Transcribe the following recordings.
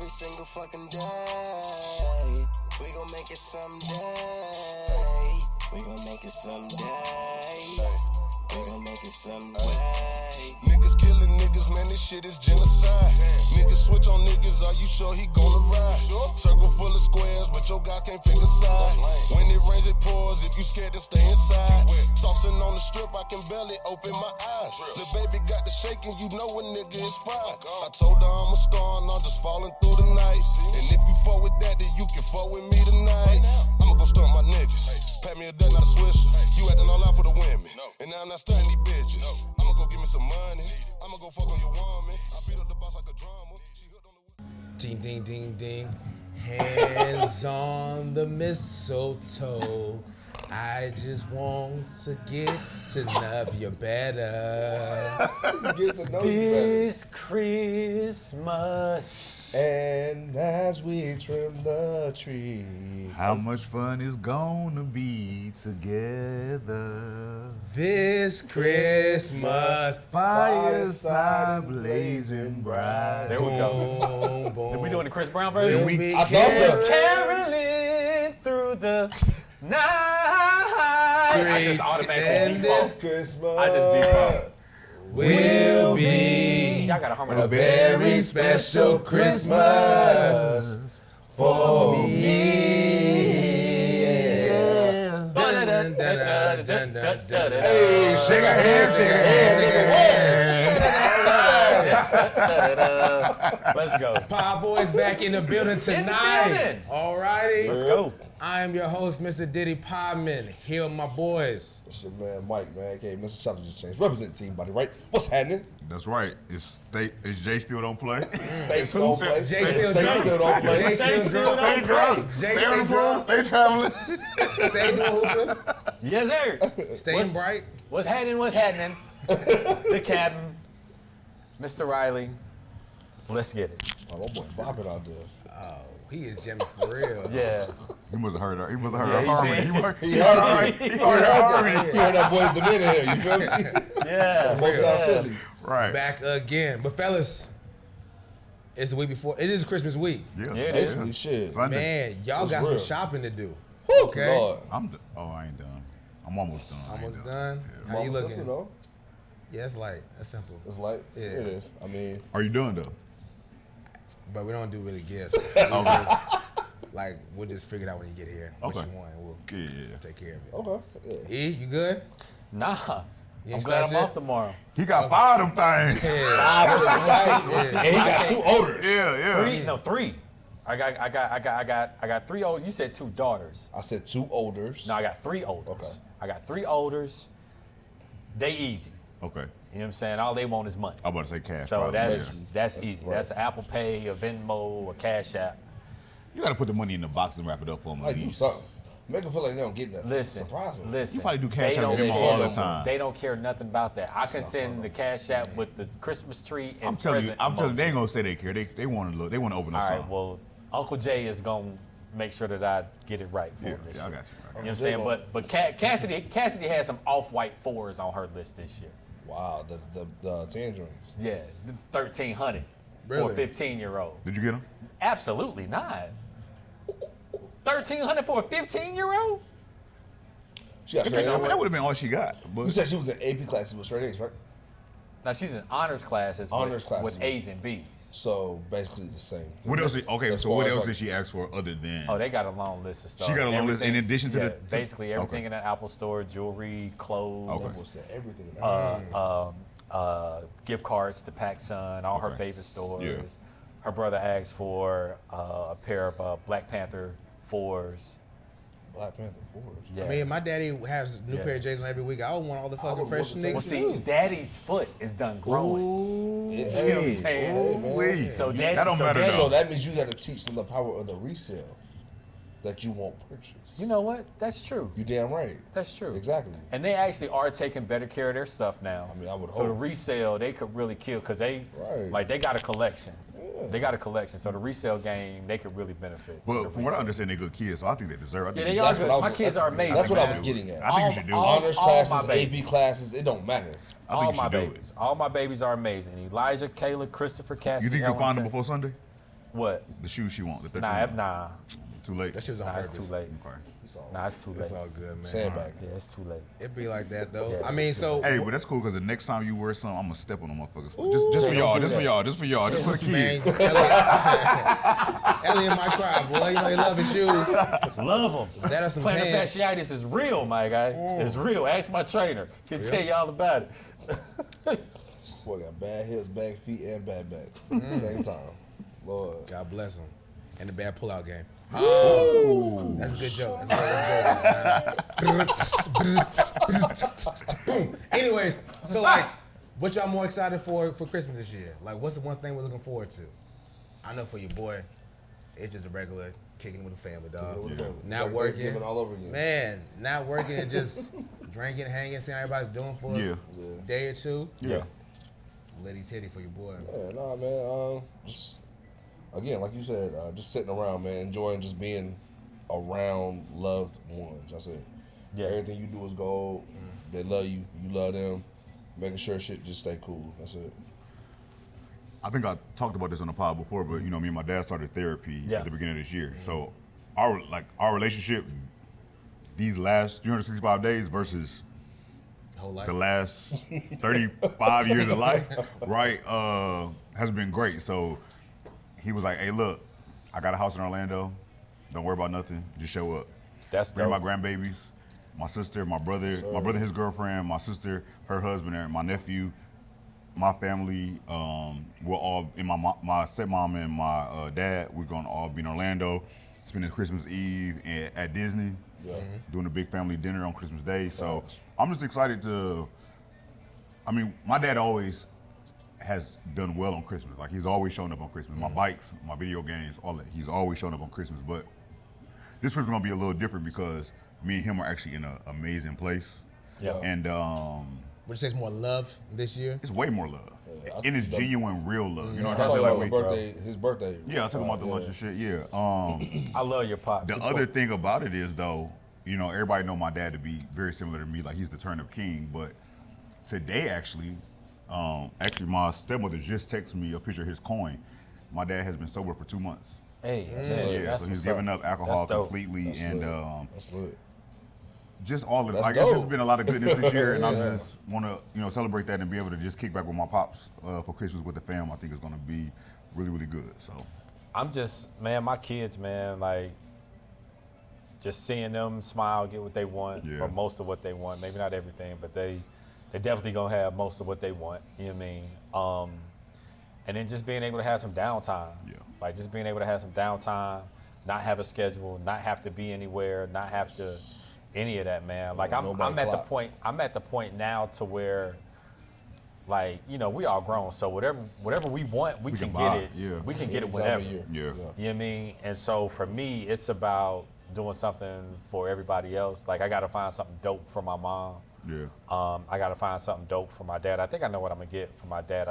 every single fucking day. We gon' make it someday. We gon' make it someday. We gon' make it someday. Niggas killing niggas, man, this shit is genocide. Niggas switch on niggas, are you sure he gonna ride? Circle full of squares, but your guy can't pick a side. When it rains, it pours, if you scared, then stay inside. Saucing on the strip, I can barely open my eyes. The baby got the shaking, you know a nigga is fried. I told her I'm a star and I'm just falling through the night. And if you fuck with that, then you can fuck with me tonight. I'ma go stunt my niggas. Pat me a duck, not a swisher. You acting all out for the women. And now I'm not stunting these bitches. I'ma go give me some money. I'ma go fuck on your woman. I beat up the boss like a drummer. She hooked on the... Ding, ding, ding, ding. Hands on the mistletoe. I just want to get to know you better. Get to know This Christmas. And as we trim the tree, how much fun is gonna be together this Christmas? Fireside blazing bright. There we go. Boom, boom. Are we doing the Chris Brown version? I thought so. Caroling through the night. I just automatically default. Christmas. I just default. Will be Y'all gotta harmonize. a very special Christmas for me. Hey, shake a hand, shake a hand, Let's go. Pie Boys back in the building tonight. building. All righty. Let's go. I am your host, Mr. Diddy Podman, here with my boys. It's your man Mike, man. Okay, Mr. Chopper just changed. Represent Team Body, right? What's happening? That's right. Is Jay still don't play? Stay still don't play. Jay Stay still don't play. Jay still Stay drunk. Jay Stay on the stay road. Stay traveling. Stay doing hooping. Yes, sir. Staying bright. What's happening? What's happening? The captain, Mr. Riley. Let's get it. Oh, my boy's bopping out there. Oh, he is jamming for real. Yeah. He must have heard her. He must have Yeah, heard he her harmony. did. He heard He heard harmony. He heard that boy's the minute here, you feel me? Yeah. Both out Philly. Right. Back again. But fellas, it's the week before. It is Christmas week. Yeah. Yeah, it is. Basically, shit. Sunday. Man, y'all It's got real. some shopping to do. Whew, Okay. Lord. I ain't done. I'm almost done. I ain't Almost done. Yeah. How you Mama sister, looking? though. Yeah, it's light. That's simple. It's like, Yeah. it is. I mean, Are you done though? But we don't do really gifts. We'll just figure it out when you get here. Okay. What you want, and we'll Yeah. take care of it. okay. Yeah. E, you good? Nah. You I'm ain't glad I'm start off tomorrow. He got 5 of them things. Yeah. We'll see. And he got 2 older. Yeah. Three. I got 3 old. You said 2 daughters. I said 2 olders. No, I got 3 olders. Okay. I got 3 olders. They easy. Okay. You know what I'm saying? All they want is money. I'm about to say cash. So probably. that's easy. Right. That's an Apple Pay, a Venmo, a Cash App. You got to put the money in the box and wrap it up for them. Like, do something. Make them feel like they don't get nothing. Listen, Surprise them. listen. You probably do Cash they App don't with him care all the no- time. They don't care nothing about that. I can send the Cash App with the Christmas tree and I'm telling you, present they ain't emoji. gonna say they care. They want to look. They want to open up All right, something. well, Uncle Jay is gonna make sure that I get it right for Yeah, him this yeah, I year. got you. You know what I'm saying? But Cassidy had some off-white 4s on her list this year. Wow, the tangerines. Yeah, 1,300 for Really? a 15-year-old. Did you get them? Absolutely not. 1,300 for a 15-year-old? She got straight That A's. would have been all she got. You But said she was in AP classes with straight A's, right? Now she's in honors classes, Honors with, classes. with A's and B's. So basically the same. what else? Okay, As so far what as, else like- did she ask for other than? Oh, they got a long list of stuff. She got a long list in Everything- addition to yeah, the- to- basically everything okay. in the Apple Store, jewelry, clothes, Okay. That boy said everything. In that. gift cards to PacSun, all her Okay. favorite stores. Yeah. Her brother asked for a pair of Black Panther 4s. Black Panther 4s. Yeah. I mean, my daddy has a new Yeah. pair of J's on every week. I would want all the fucking would fresh want the same well, niggas see, too. Daddy's foot is done growing. Yeah. You know what I'm saying? Wait. So That Daddy, don't so matter Daddy, So though. that means you got to teach them the power of the resale that you won't purchase. you know what? That's true. You damn right. That's true. Exactly. And they actually are taking better care of their stuff now. I mean, I would So the hope. resale, they could really kill because they, Right. like, they got a collection. Yeah. They got a collection. So the resale game, they could really benefit. But the from what I resale. understand, they're good kids, so I think they deserve. I think Yeah, they you are should- good. what I was- My kids are amazing. That's what I man. was getting at. I think you should do it. Honors all classes, my AP babies. classes, it don't matter. I think All you my should do babies. All my babies are amazing. Elijah, Caleb, Christopher, Cassidy. You think you can Helen, find them Ted. before Sunday? What? The shoes she want. The 13. Nah. Too late. That shit was on Nah, it's purpose. too late. Okay. Nah, it's too late. It's all good, man. Sandbag. Yeah, it's too late. It be like that though. Yeah, I mean, it's so Hey, but that's cool because the next time you wear something, I'm gonna step on them motherfuckers. Just for Say, y'all. don't do Just for that. y'all. Just for y'all. Just for the man, kids. Elliot might cry, boy. You know he love his shoes. Love them. That are some Plantar pants. fasciitis is real, my guy. It's real. Ask my trainer. He'll tell you all about it. Boy got bad hips, bad feet, and bad back. Same time. Lord. God bless him. And the bad pullout game. Oh, that's a good joke. Boom. Anyways, so like, what y'all more excited for Christmas this year? Like, what's the one thing we're looking forward to? I know for your boy, it's just a regular kicking with the family, dog. Yeah. Not Like working. Thanksgiving all over again. Man, not working and just drinking, hanging, seeing how everybody's doing for Yeah. a day or two. Yeah. Litty titty for your boy. Yeah, nah, man. Just again, like you said, just sitting around, man, enjoying just being around loved ones. That's it. Yeah. Everything you do is gold. They love you. You love them. Making sure shit just stay cool. That's it. I think I talked about this on the pod before, but you know, me and my dad started therapy Yeah. at the beginning of this year. So our relationship these last 365 days versus Whole life. the last 35 years of life, right, has been great. So he was like, hey, look, I got a house in Orlando. Don't worry about nothing. Just show up. That's Bring dope. my grandbabies, my sister, my brother, and his girlfriend, my sister, her husband, and my nephew, my family. We're all in my stepmom and my dad. We're gonna all be in Orlando, spending Christmas Eve at Disney, doing a big family dinner on Christmas Day. So I'm just excited to. I mean, my dad always has done well on Christmas. Like, he's always shown up on Christmas. My bikes, my video games, all that. He's always shown up on Christmas. But this Christmas is gonna be a little different because me and him are actually in an amazing place. Yeah. And Would you say it's more love this year? it's way more love. I And it's think genuine, real love. You know what I I'm saw saying? him Like, on birthday, his birthday. yeah, I took him out to lunch and shit. Yeah. I love your pops. The other thing about it is, though, you know, everybody know my dad to be very similar to me. Like, he's the turnip king. But today, actually, my stepmother just texted me a picture of his coin. My dad has been sober for 2 months. Hey, lit. that's so he's what's giving up alcohol That's dope. completely, That's and lit. That's lit. just all of That's like it's just dope. been a lot of goodness this year, and I Yeah. just want to celebrate that and be able to just kick back with my pops for Christmas with the fam. I think it's going to be really, really good. So I'm just, man, my kids, man, like, just seeing them smile, get what they want, Yeah. or most of what they want. Maybe not everything, but they definitely gonna have most of what they want. You know what I mean? And then just being able to have some downtime. Yeah. Like, just being able to have some downtime, not have a schedule, not have to be anywhere, not have to any of that, man. Like, I'm Nobody at the clock. point. I'm at the point now to where, like, you know, we all grown, so whatever we want, we can buy get it. it, yeah. We can get it Any time whenever. of year. Yeah. You know what I mean? And so for me, it's about doing something for everybody else. Like, I got to find something dope for my mom. yeah, I got to find something dope for my dad. I think I know what I'm gonna get for my dad.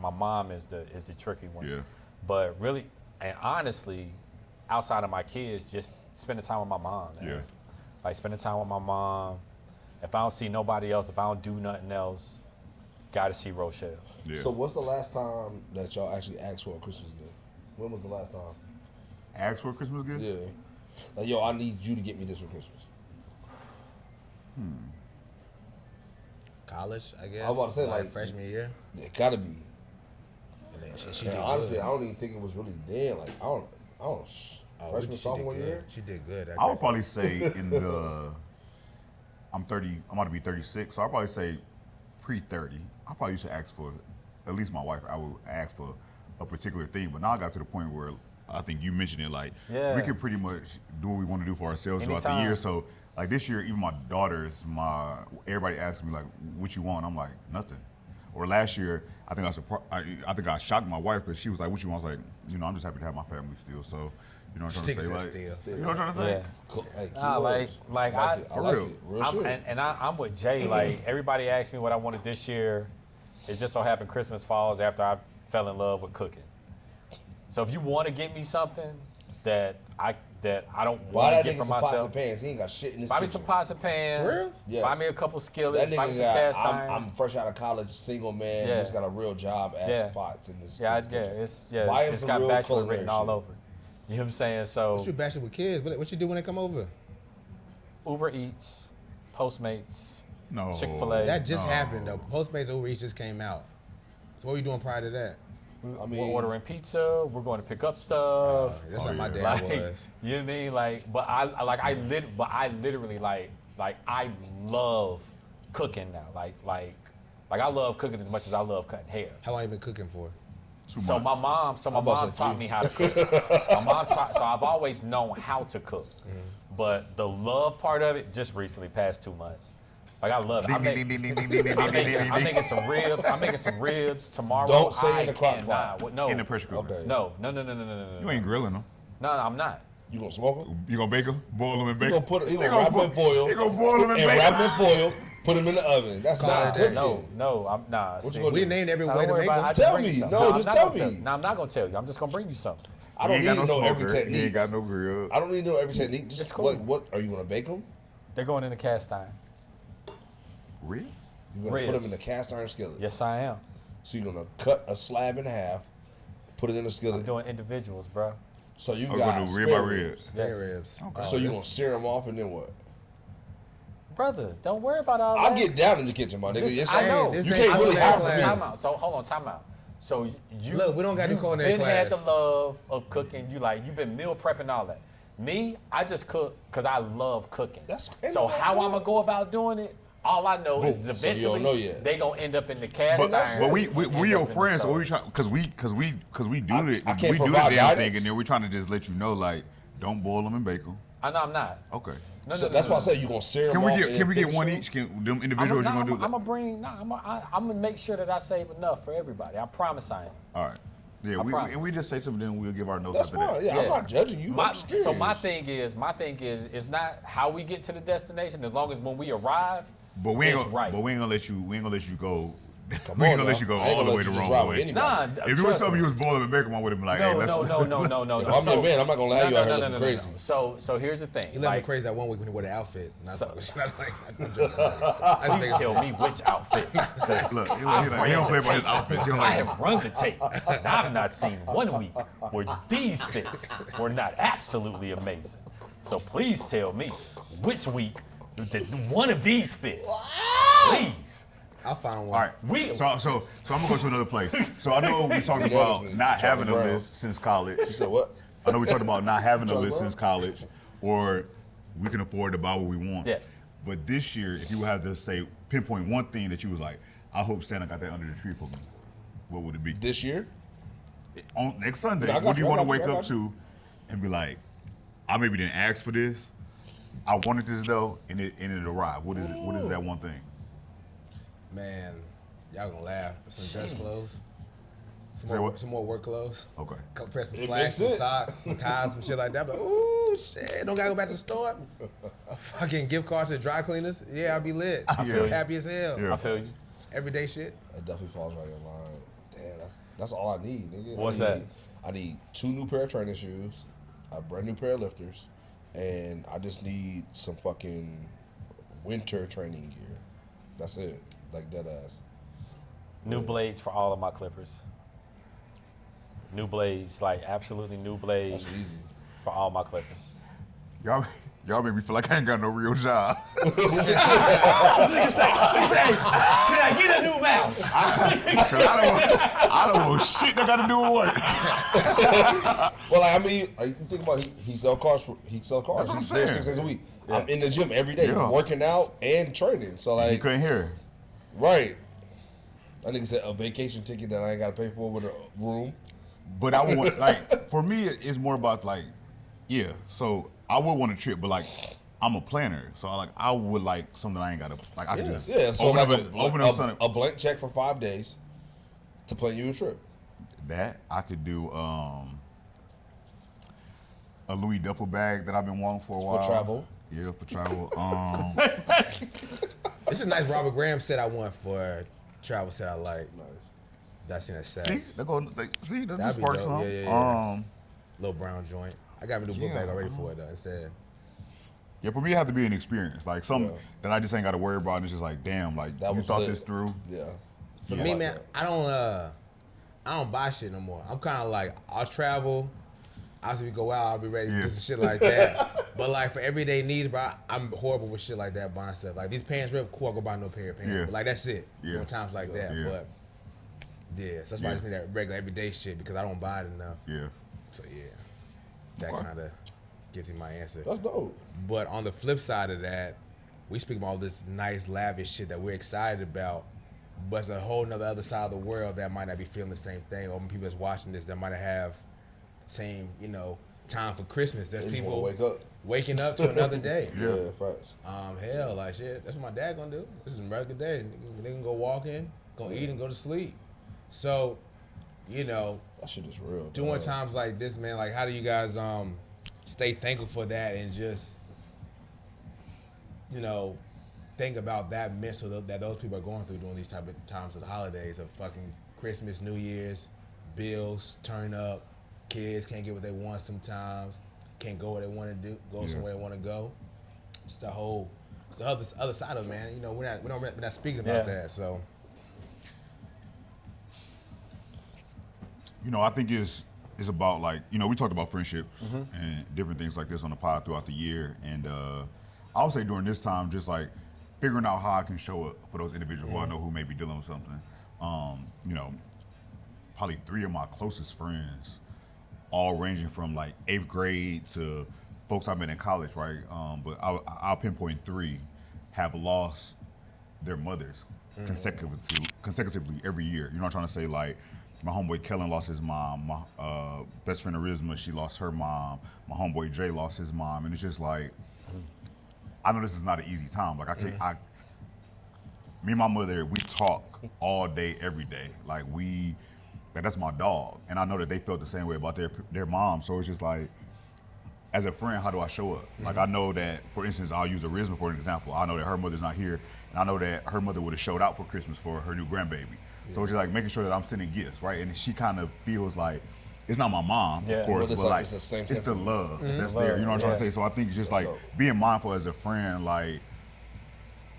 My mom is the tricky one. Yeah. But really, and honestly, outside of my kids, just spending time with my mom. Man. Yeah. Like, spending time with my mom. If I don't see nobody else, if I don't do nothing else, got to see Rochelle. yeah. So what's the last time that y'all actually asked for a Christmas gift? When was the last time? Ask for a Christmas gift? Yeah. Like, yo, I need you to get me this for Christmas. College, I guess. I was about to say, like, freshman year. It gotta be. And then she And did honestly, good. I don't even think it was really then. Like, I don't. Oh, Freshman, she sophomore did year. good. She did good. I would probably say I'm 30. I'm about to be 36, so I'll probably say pre-30. I probably used to ask for, at least my wife, I would ask for a particular thing. But now I got to the point where I think you mentioned it. Like, Yeah. we can pretty much do what we want to do for ourselves throughout the Anytime. year. So, like, this year, even my daughters, everybody asked me, like, what you want? I'm like, nothing. Or last year, I think I shocked my wife because she was like, what you want? I was like, you know, I'm just happy to have my family still. So, you know what I'm trying to say? Like, Still. you know what I'm trying to say? Yeah. Cool. Hey, Nah, like keywords. I I like real. it. Real I'm, shit. and I'm with Jay. Like, everybody asked me what I wanted this year. It just so happened Christmas falls after I fell in love with cooking. So if you want to get me something that that I don't Buy want to that get nigga for some pots myself. and pans. He ain't got shit in his Buy me kitchen. some pots and pans. For real? Yes. Buy me a couple That skillets. Buy me nigga some got, cast iron. I'm fresh out of college, single man, Yeah. just got a real job as Yeah. pots in this. Yeah, kitchen. yeah, Buy him it's some got real bachelor culinary written all shit. over. You know what I'm saying? So What you bashing with kids? What you do when they come over? Uber Eats, Postmates, No. Chick-fil-A. That just happened though. Postmates Uber Eats just came out. So what were you doing prior to that? I We're mean, ordering pizza. We're going to pick up stuff. That's how my dad like, was. you know what I mean? Like, but I literally like I love cooking now. Like I love cooking as much as I love cutting hair. How long you been cooking for? Too So much. my mom about to say taught three. me how to cook. My mom taught, so I've always known how to cook. But the love part of it just recently past 2 months. Like I love it. I'm making some ribs. I'm making some ribs tomorrow. Don't say I in the crock cannot. pot. What- No. In the pressure cooker. Okay. No. You ain't grilling them. No, I'm not. You gonna smoke him? You gonna bake them, boil them, and bake He them. gonna put, he gonna wrap them in foil. You gonna boil them and and bake wrap them. them in foil. Put them in the oven. That's Call not it a cooking. day. No, I'm nah. What you see. gonna We do? named every Nah, way don't to worry make about it. them. I just Tell bring me. you some. No, I'm just not tell gonna me. No, I'm not gonna tell you. I'm just gonna bring you some. I You don't ain't need got to no know every smoker. You technique. ain't got no grill. I don't need to know every technique. Just It's cool. what are you gonna bake them? They're going in the cast iron. Ribs? You're gonna put them Ribs. in the cast iron skillet. Yes, I am. So you're gonna cut a slab in half, put it in the I'm skillet. doing individuals, bro. So you I'm got gonna do rib spare by ribs. ribs. Spare Yes. ribs. Okay. So you're gonna sear them off and then what? Brother, don't worry about all I'll that. get down in the kitchen, my nigga. Just- Yes, I know. This You ain't can't really culinary have class. some. Time out. So hold on, time out. So you Look, we don't gotta do you've culinary been had the class. love of cooking. You've been meal prepping all that. Me, I just cook because I love cooking. That's- So how I'm gonna go about doing it? All I know is So you eventually don't know yet. they gonna end up in the cast But, iron. but we end your up in the friends, so stove. we try because we do I it. can't We do the provide damn thing, guidance. and then we're trying to just let you know, like, don't boil them and bake them. I know I'm not. Okay. No, So that's why I say you're gonna sear them Can we off. get and can we then get one finish each? them? Can them individuals you gonna do? I'm gonna make sure that I save enough for everybody. I promise I am. All right. Yeah, promise. and we just say something, then we'll give our notes That's after fine. that. Yeah, I'm not judging you. I'm just So my curious. thing is, it's not how we get to the destination. As long as when we arrive, But we ain't it's gonna, right. but we ain't gonna let you. We ain't gonna let you go. Come we ain't on gonna let now. you go I ain't all gonna the let way the you just wrong ride with way. anybody. nah. If you would trust tell me me. you was boiling and baking, I would have been like, hey, No, let's. no. If I'm your man, I'm not gonna have you out here looking no. crazy. So here's the thing. He let me Like, crazy that one week when he wore the outfit. And I So- was like, I'm joking. I please tell me which outfit. 'Cause Look, he I've don't ran play the by his tape. outfits. He don't I like. have run the tape, and I've not seen 1 week where these fits were not absolutely amazing. So please tell me which week that one of these fits. Please. I found one. All right. So I'm gonna go to another place. So I know we talked about not having a Brown. list since college. You said what? I know we talked about not having a Charlie list Brown? since college, or we can afford to buy what we want. Yeah. But this year, if you had to say pinpoint one thing that you was like, I hope Santa got that under the tree for me, what would it be? This year? On next Sunday, Yeah, I got what do you you, I want to got you, wake I up got you. to and be like, I maybe didn't ask for this. I wanted this though, and it arrived. What is it? What is that one thing? Man, y'all gonna laugh. Some dress Jeez. clothes. Say what? Some more work clothes. Okay. Couple pair some It slacks, makes some sense. socks, some ties, some shit like that. But ooh, shit, don't gotta go back to the store. A fucking gift card to the dry cleaners. Yeah, I'll be lit. I feel you. happy as hell. Yeah. I feel you. Everyday shit. That definitely falls right in line. Damn, that's all I need, nigga. What's I that? need- I need 2 new pair of training shoes, a brand new pair of lifters, and I just need some fucking winter training gear. That's it. Like dead ass. New blades for all of my clippers. New blades, like absolutely new blades That's easy. for all my clippers. Y'all make me feel like I ain't got no real job. Can I get a new mouse? 'Cause I don't know shit that got to do with work. Well, like, I mean, like, you think about he sell cars. He sell cars. That's what I'm He's there saying. 6 days a week. I'm in the gym every day, Yeah. working out and training. So You like, couldn't hear. right. I think it's a vacation ticket that I ain't got to pay for with a room. But I want, like, for me, it's more about, like, yeah, so I would want a trip, but, like, I'm a planner. So, I would like something I ain't got to, like, I can just Yeah, so open like up open up something. a blank check for 5 days to plan you a trip. That, I could do a Louis duffel bag that I've been wanting for a while. travel? Yeah, for travel. This is a nice Robert Graham set I want for travel set I like. That's in that see, Saks. they go, see, that's That'd be sparks dope. on. Yeah. Little brown joint. I got a new book bag already for it though. Instead. Yeah, for me, it had to be an experience, like something that I just ain't got to worry about. And it's just like, damn, like That you was thought lit. this through. Yeah. For me, man, I don't buy shit no more. I'm kind of like, I'll travel. Obviously, we go out, I'll be ready to do some shit like that. But like for everyday needs, bro, I'm horrible with shit like that, buying stuff. Like these pants real cool, I'll go buy no pair of pants. Yeah. But like that's it. Yeah. You know, times like that. Yeah. But yeah, so that's why I just need that regular everyday shit because I don't buy it enough. Yeah. So yeah, that kind of gives me my answer. That's dope. But on the flip side of that, we speak about all this nice, lavish shit that we're excited about, but it's a whole nother other side of the world that might not be feeling the same thing. Or people that's watching this that might have same, time for Christmas. There's They just people wanna wake up. waking up to another day. Yeah, facts. Hell, like shit. That's what my dad gonna do. This is a regular day. They can go walking, go eat, and go to sleep. So, That shit is real. doing dog. times like this, man. Like, how do you guys stay thankful for that and just think about that mental that those people are going through during these type of times of the holidays of fucking Christmas, New Year's, bills turn up, kids can't get what they want sometimes, can't go where they want to do, go somewhere they want to go. Just it's the other side of it, man. We're not speaking about that, so. I think it's about like, we talked about friendships and different things like this on the pod throughout the year. And I would say during this time, just like figuring out how I can show up for those individuals who I know who may be dealing with something. Probably 3 of my closest friends, all ranging from like 8th grade to folks I met in college, right? But I'll pinpoint 3 have lost their mothers consecutively every year. You know what I'm trying to say? Like, my homeboy Kellen lost his mom. My best friend Arizma, she lost her mom. My homeboy Jay lost his mom. And it's just like, I know this is not an easy time. Like, me and my mother, we talk all day, every day. Like, that's my dog. And I know that they felt the same way about their mom. So it's just like, as a friend, how do I show up? Like, I know that, for instance, I'll use Arizma for an example. I know that her mother's not here. And I know that her mother would have showed out for Christmas for her new grandbaby. So it's just like making sure that I'm sending gifts, right? And she kind of feels like, it's not my mom, of course, but like, it's the same it's the sentiment. love that's there. You know what I'm trying to say? So I think just like being mindful as a friend, like,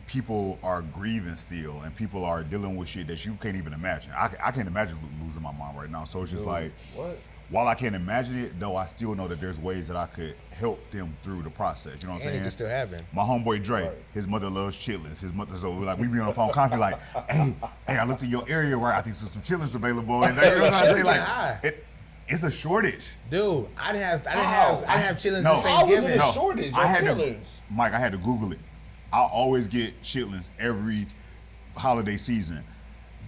people are grieving still and people are dealing with shit that you can't even imagine. I can't imagine losing my mom right now. So it's just like, while I can't imagine it, though, I still know that there's ways that I could help them through the process. You know what I'm saying? And it can still happen. My homeboy Dre, his mother loves chitlins. His mother, so like we be on the phone constantly, like, hey, I looked in your area where I think there's some chitlins available, and you know what I'm saying? Like, it's a shortage. Dude, I didn't have chitlins No. this How was Thanksgiving. it a shortage I of had chitlins? Mike, I had to Google it. I always get chitlins every holiday season.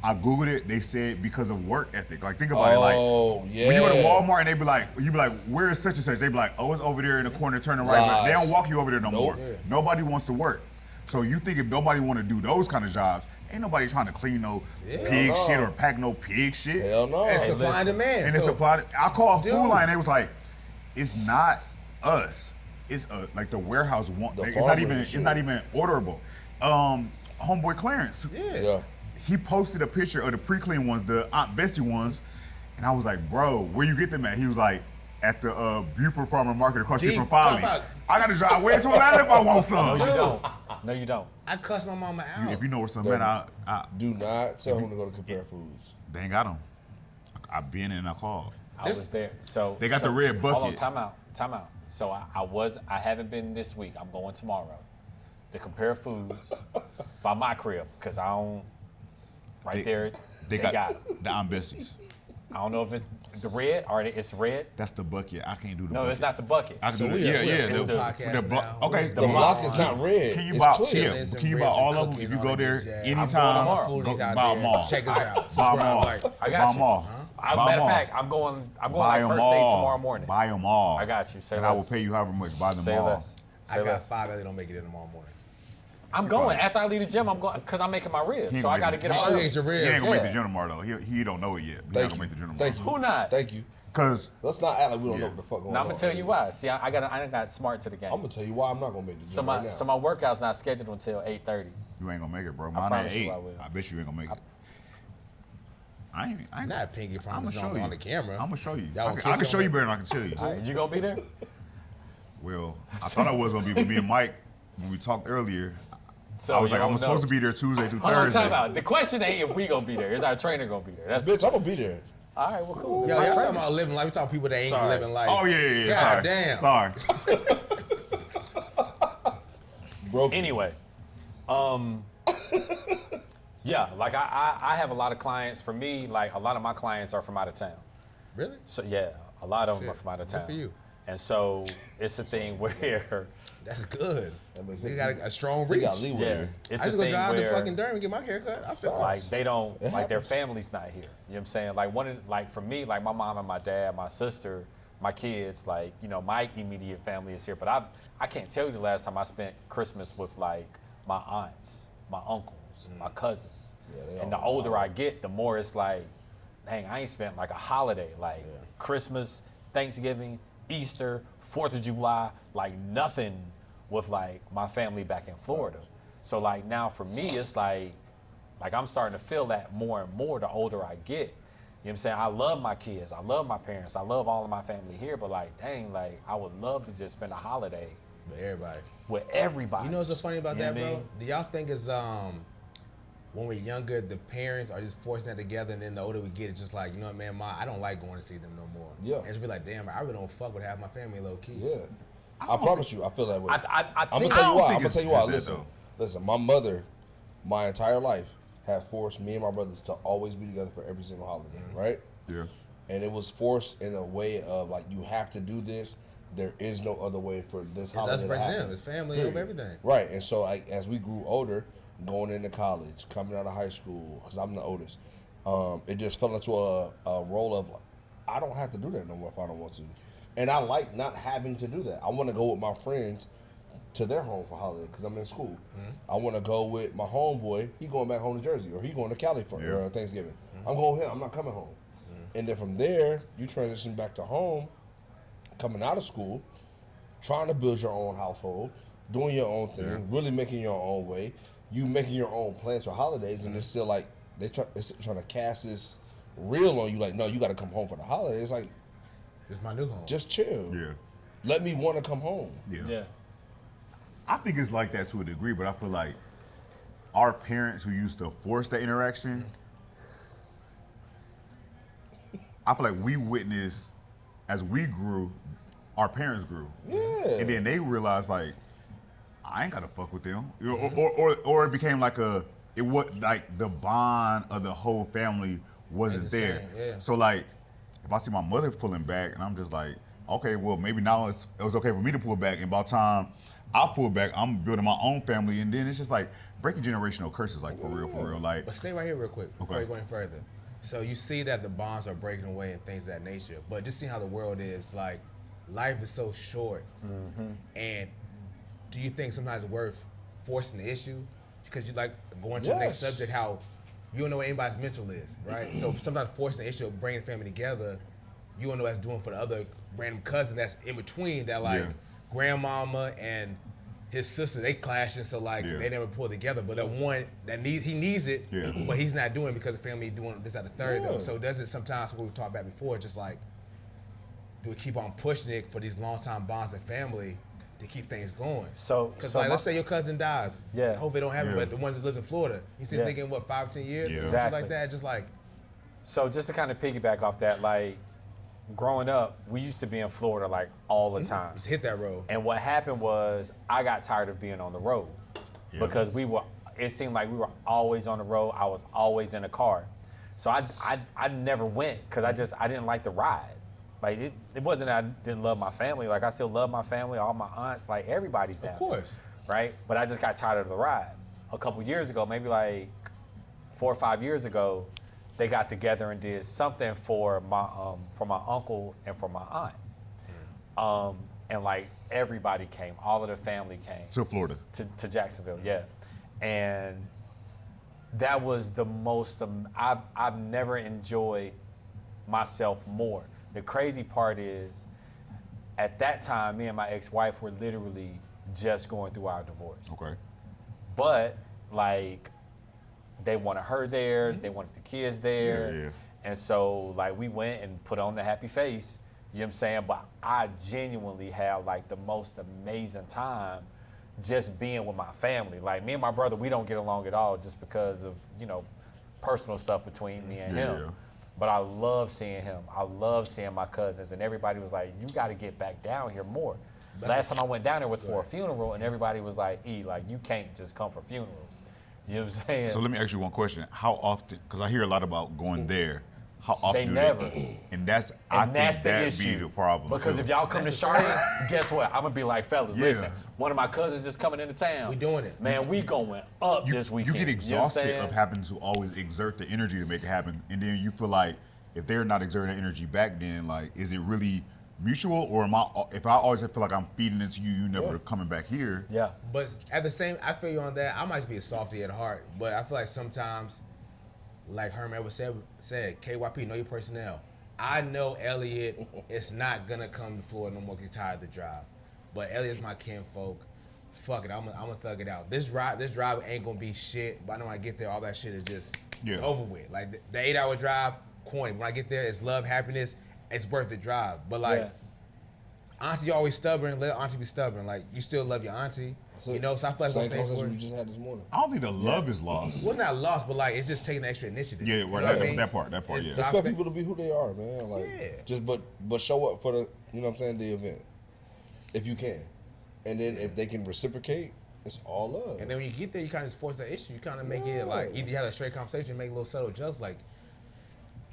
I Googled it. They said because of work ethic. Like, think about it. Like, when you go to Walmart and you be like, where is such and such? They be like, oh, it's over there in the corner, turning right. Lies. They don't walk you over there no more. Yeah. Nobody wants to work. So you think if nobody want to do those kind of jobs, ain't nobody trying to clean no pig shit or pack no pig shit. Hell no. It's supply and demand. And so, it's applied. I called Food Line. They was like, it's not us. It's like the warehouse want. The It's farmers not even orderable. Homeboy Clarence. Yeah. He posted a picture of the pre-clean ones, the Aunt Bessie ones, and I was like, bro, where you get them at? He was like, at the Buford Farmer Market across the street from Folly. I gotta drive way to Atlanta if I want some. No, you don't. I cussed my mama out. If you know where some at, I Do not tell him to go to Compare Foods. they ain't got them. I've been in and I called. I was there. So They got the red bucket. Hold on, time out. So I haven't been this week. I'm going tomorrow. The Compare Foods by my crib, because I don't. They got it. the Aunt Bessie's. I don't know if it's the red or it's red. That's the bucket. I can't do the No, bucket. it's not the bucket. I can So do we the, are- yeah. we're The, a podcast the now. okay. The block is not red. Can you It's buy? clear. Yeah. Can you buy all of them? If you go there anytime, tomorrow. go buy them all. Check us out. Buy them all. I got Buy you. them all. Buy Matter them of all. fact, I'm going Buy like them first thing all. tomorrow morning. Buy them all. I got you. Say and less. I will pay you however much. Buy them Say all. less. I Say got less. 5 that don't make it in tomorrow morning. I'm going after I leave the gym. I'm going because I'm making my ribs, He ain't so I gonna got to make get the- them Oh, early. it's your He ribs. ain't gonna make Yeah. the gym tomorrow though. He don't know it yet. But he not Thank gonna you. make the gym tomorrow. Thank you. Who not? Thank you. Cause Let's not act like we don't know Yeah. what the fuck going Now on. I'm gonna tell you why. See, I got smart to the game. I'm gonna tell you why I'm not gonna make the gym right now. So my workout's not scheduled until 8:30. you ain't gonna make it, bro. Mine at promise you 8. I will. I bet you ain't gonna make it. I ain't Not pinky promise I'ma show you on the camera. I'm gonna show you. Y'all I gonna can kiss show on you it? better than I can tell you. All right, you gonna be there? Well, I thought I was gonna be with me and Mike when we talked earlier. So I was you like, I'm don't supposed know. to be there Tuesday through Hold on, Thursday. time out. The question ain't if we gonna be there. Is our trainer gonna be there? That's Bitch, I'm gonna be there. all right. Well, cool. Yo, y'all talking about living life. We talking people that ain't Sorry. living life. Oh yeah. God Sorry. damn. Sorry. Broke. Anyway, yeah, like I have a lot of clients. For me, like a lot of my clients are from out of town. Really? So yeah, a lot of them Shit. are from out of Good town. for you. And so it's a thing where, That's good. That makes We sense. got a strong They reach. got leeway. yeah, it's I a just go thing drive to where fucking Durham and get my haircut. I feel like they don't It like their happens. family's not here. You know what I'm saying? Like like for me, like my mom and my dad, my sister, my kids, like, you know, my immediate family is here. But I can't tell you the last time I spent Christmas with like my aunts, my uncles, my cousins. Yeah, they And the all older I get, the more it's like, dang, I ain't spent like a holiday, like Christmas, Thanksgiving, Easter, 4th of July, like nothing with like my family back in Florida. So like now for me, it's like I'm starting to feel that more and more the older I get. You know what I'm saying? I love my kids, I love my parents, I love all of my family here, but like, dang, like I would love to just spend a holiday But everybody. with everybody. You know what's so funny about You know that, what I bro? mean? Do y'all think it's when we're younger, the parents are just forcing that together, and then the older we get, it's just like, you know what, man, Ma, I don't like going to see them no more. Yeah. And it's be like, damn, I really don't fuck with half my family low key. Yeah. I promise you, I feel that way. I I'm gonna think tell you don't why. think I'm gonna it's tell you why. that, Listen, though. listen. My mother, my entire life, has forced me and my brothers to always be together for every single holiday, right? Yeah. And it was forced in a way of like, you have to do this. There is no other way for this holiday That's to for happen. them. It's family Period. over everything. Right. And so, as we grew older, going into college, coming out of high school, because I'm the oldest, it just fell into a role of, I don't have to do that no more if I don't want to. And I like not having to do that. I want to go with my friends to their home for holiday because I'm in school. I want to go with my homeboy. He going back home to Jersey, or he going to Cali for Thanksgiving. I'm going with him. I'm not coming home. And then from there, you transition back to home, coming out of school, trying to build your own household, doing your own thing, really making your own way. You making your own plans for holidays, and it's still like it's trying to cast this reel on you. Like, no, you got to come home for the holidays. It's like, It's my new home. just chill. Yeah. Let me want to come home. Yeah. I think it's like that to a degree, but I feel like our parents who used to force that interaction, I feel like we witnessed as we grew, our parents grew. Yeah. And then they realized like, I ain't gotta fuck with them. You know, or it became like it was like the bond of the whole family wasn't Ain't the there. same, yeah. So like, if I see my mother pulling back and I'm just like, okay, well maybe now it was okay for me to pull back, and by the time I pull back, I'm building my own family, and then it's just like breaking generational curses, like for real, like. But stay right here real quick before Okay. you go any further. So you see that the bonds are breaking away and things of that nature, but just seeing how the world is, like, life is so short. And do you think sometimes it's worth forcing the issue? Because you like going to the next Yes. subject, how you don't know what anybody's mental is, right? So sometimes forcing the issue of bringing the family together, you don't know what that's doing for the other random cousin that's in between that, like, Yeah. grandmama and his sister, they clashing, so like Yeah. they never pull together. But the one that he needs it, Yeah. but he's not doing it because the family doing this at the third though. Yeah. So does it sometimes, what we talked about before, just like, do we keep on pushing it for these long time bonds and family to keep things going? So Because so like, my- let's say your cousin dies. Yeah. Hope they don't have it, Yeah. but the one that lives in Florida, you see Yeah. thinking what 5-10 years, Yeah. or something Exactly. like that. Just like, So just to kind of piggyback off that, like growing up, we used to be in Florida like all the time. just hit that road. And what happened was I got tired of being on the road Yeah. because it seemed like we were always on the road. I was always in a car. So I never went because I didn't like the ride. Like it wasn't that I didn't love my family. Like I still love my family, all my aunts, like everybody's down. Of course. Right? But I just got tired of the ride. A couple years ago, maybe like 4 or 5 years ago, they got together and did something for my uncle and for my aunt. And like everybody came, all of the family came To Florida. to Jacksonville, yeah. And that was the most, I've never enjoyed myself more. The crazy part is, at that time, me and my ex-wife were literally just going through our divorce. Okay. But like, they wanted her there, they wanted the kids there. Yeah. And so, like, we went and put on the happy face, you know what I'm saying? But I genuinely had, like, the most amazing time just being with my family. Like, me and my brother, we don't get along at all just because of, you know, personal stuff between me and him. Yeah. But I love seeing him. I love seeing my cousins. And everybody was like, you got to get back down here more. Last time I went down there was for a funeral, and everybody was like, like, you can't just come for funerals. You know what I'm saying? So let me ask you one question. How often, because I hear a lot about going there, how often They do never. And that's, And that's think the that issue. be the problem. Because too. if y'all come to Charlotte, guess what? I'm going to be like, fellas, Yeah. listen, one of my cousins is coming into town. We doing it. Man, we going up you, this you weekend. get You know what I'm exhausted saying? of having to always exert the energy to make it happen. And then you feel like if they're not exerting energy back then, like, is it really mutual, or if I always feel like I'm feeding into you, you never coming back here? Yeah. But at the same, I feel you on that. I might be a softy at heart, but I feel like sometimes, like Herman ever said, KYP, know your personnel. I know Elliot is not gonna come to Florida no more because he's tired of the drive. But Elliot's my kinfolk. Fuck it, I'm gonna thug it out. This drive ain't gonna be shit, but I know when I get there, all that shit is just it's over with. Like the 8-hour drive, corny. When I get there, it's love, happiness. It's worth the drive. But like, auntie always stubborn. Let auntie be stubborn. Like, you still love your auntie. You know, so I feel like Same one thing conversation for we just had this morning. I don't think the love is lost. well, not lost, but like it's just taking the extra initiative. Yeah, You well, know what I mean? that part, yeah. It's- Expect people to be who they are, man. Like, Yeah. just but show up for the, you know what I'm saying, the event, if you can, and then if they can reciprocate, it's all love. And then when you get there, you kind of just force that issue. You kind of make it like either you have a straight conversation, make little subtle jokes like,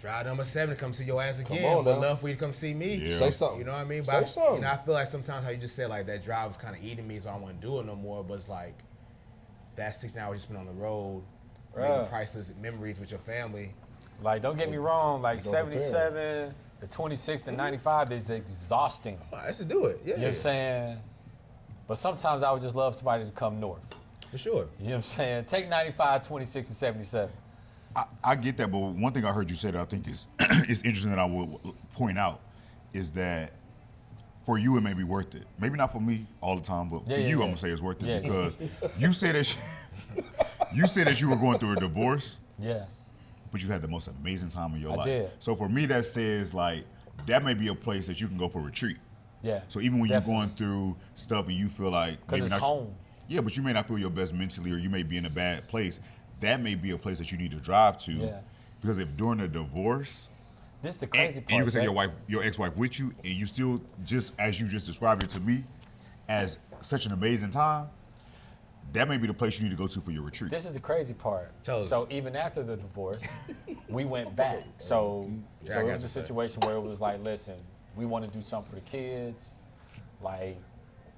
drive number 7 to come see your ass again. on Would now. love for you to come see me. Yeah. Say something. You know what I mean? Say But something. you know, I feel like sometimes how you just said like that drive was kind of eating me, so I don't want to do it no more. But it's like that 16 hours you spent on the road, making Bruh. priceless memories with your family. Like, don't get me wrong, like Don't compare. 77 to 26 to 95 is exhausting. Let's do it. Yeah, You know what I'm saying? But sometimes I would just love somebody to come north. for sure. You know what I'm saying? Take 95, 26, and 77. I get that, but one thing I heard you say that I think is is interesting that I will point out is that for you it may be worth it. Maybe not for me all the time, but for you I'm gonna say it's worth it Yeah. because you said that you said that you were going through a divorce, Yeah. but you had the most amazing time of your I life. did. So for me, that says like that may be a place that you can go for retreat. Yeah. So even when Definitely. you're going through stuff and you feel like Because it's home. Yeah, but you may not feel your best mentally, or you may be in a bad place. That may be a place that you need to drive to. Yeah. Because if during a divorce, This is the and, crazy part. and you can say Jay. your ex-wife with you, and you still just as you just described it to me, as such an amazing time, that may be the place you need to go to for your retreat. This is the crazy part. Tell us. So even after the divorce, we went back. So Yeah, so I it got was a you, sir. situation where it was like, listen, we want to do something for the kids. Like,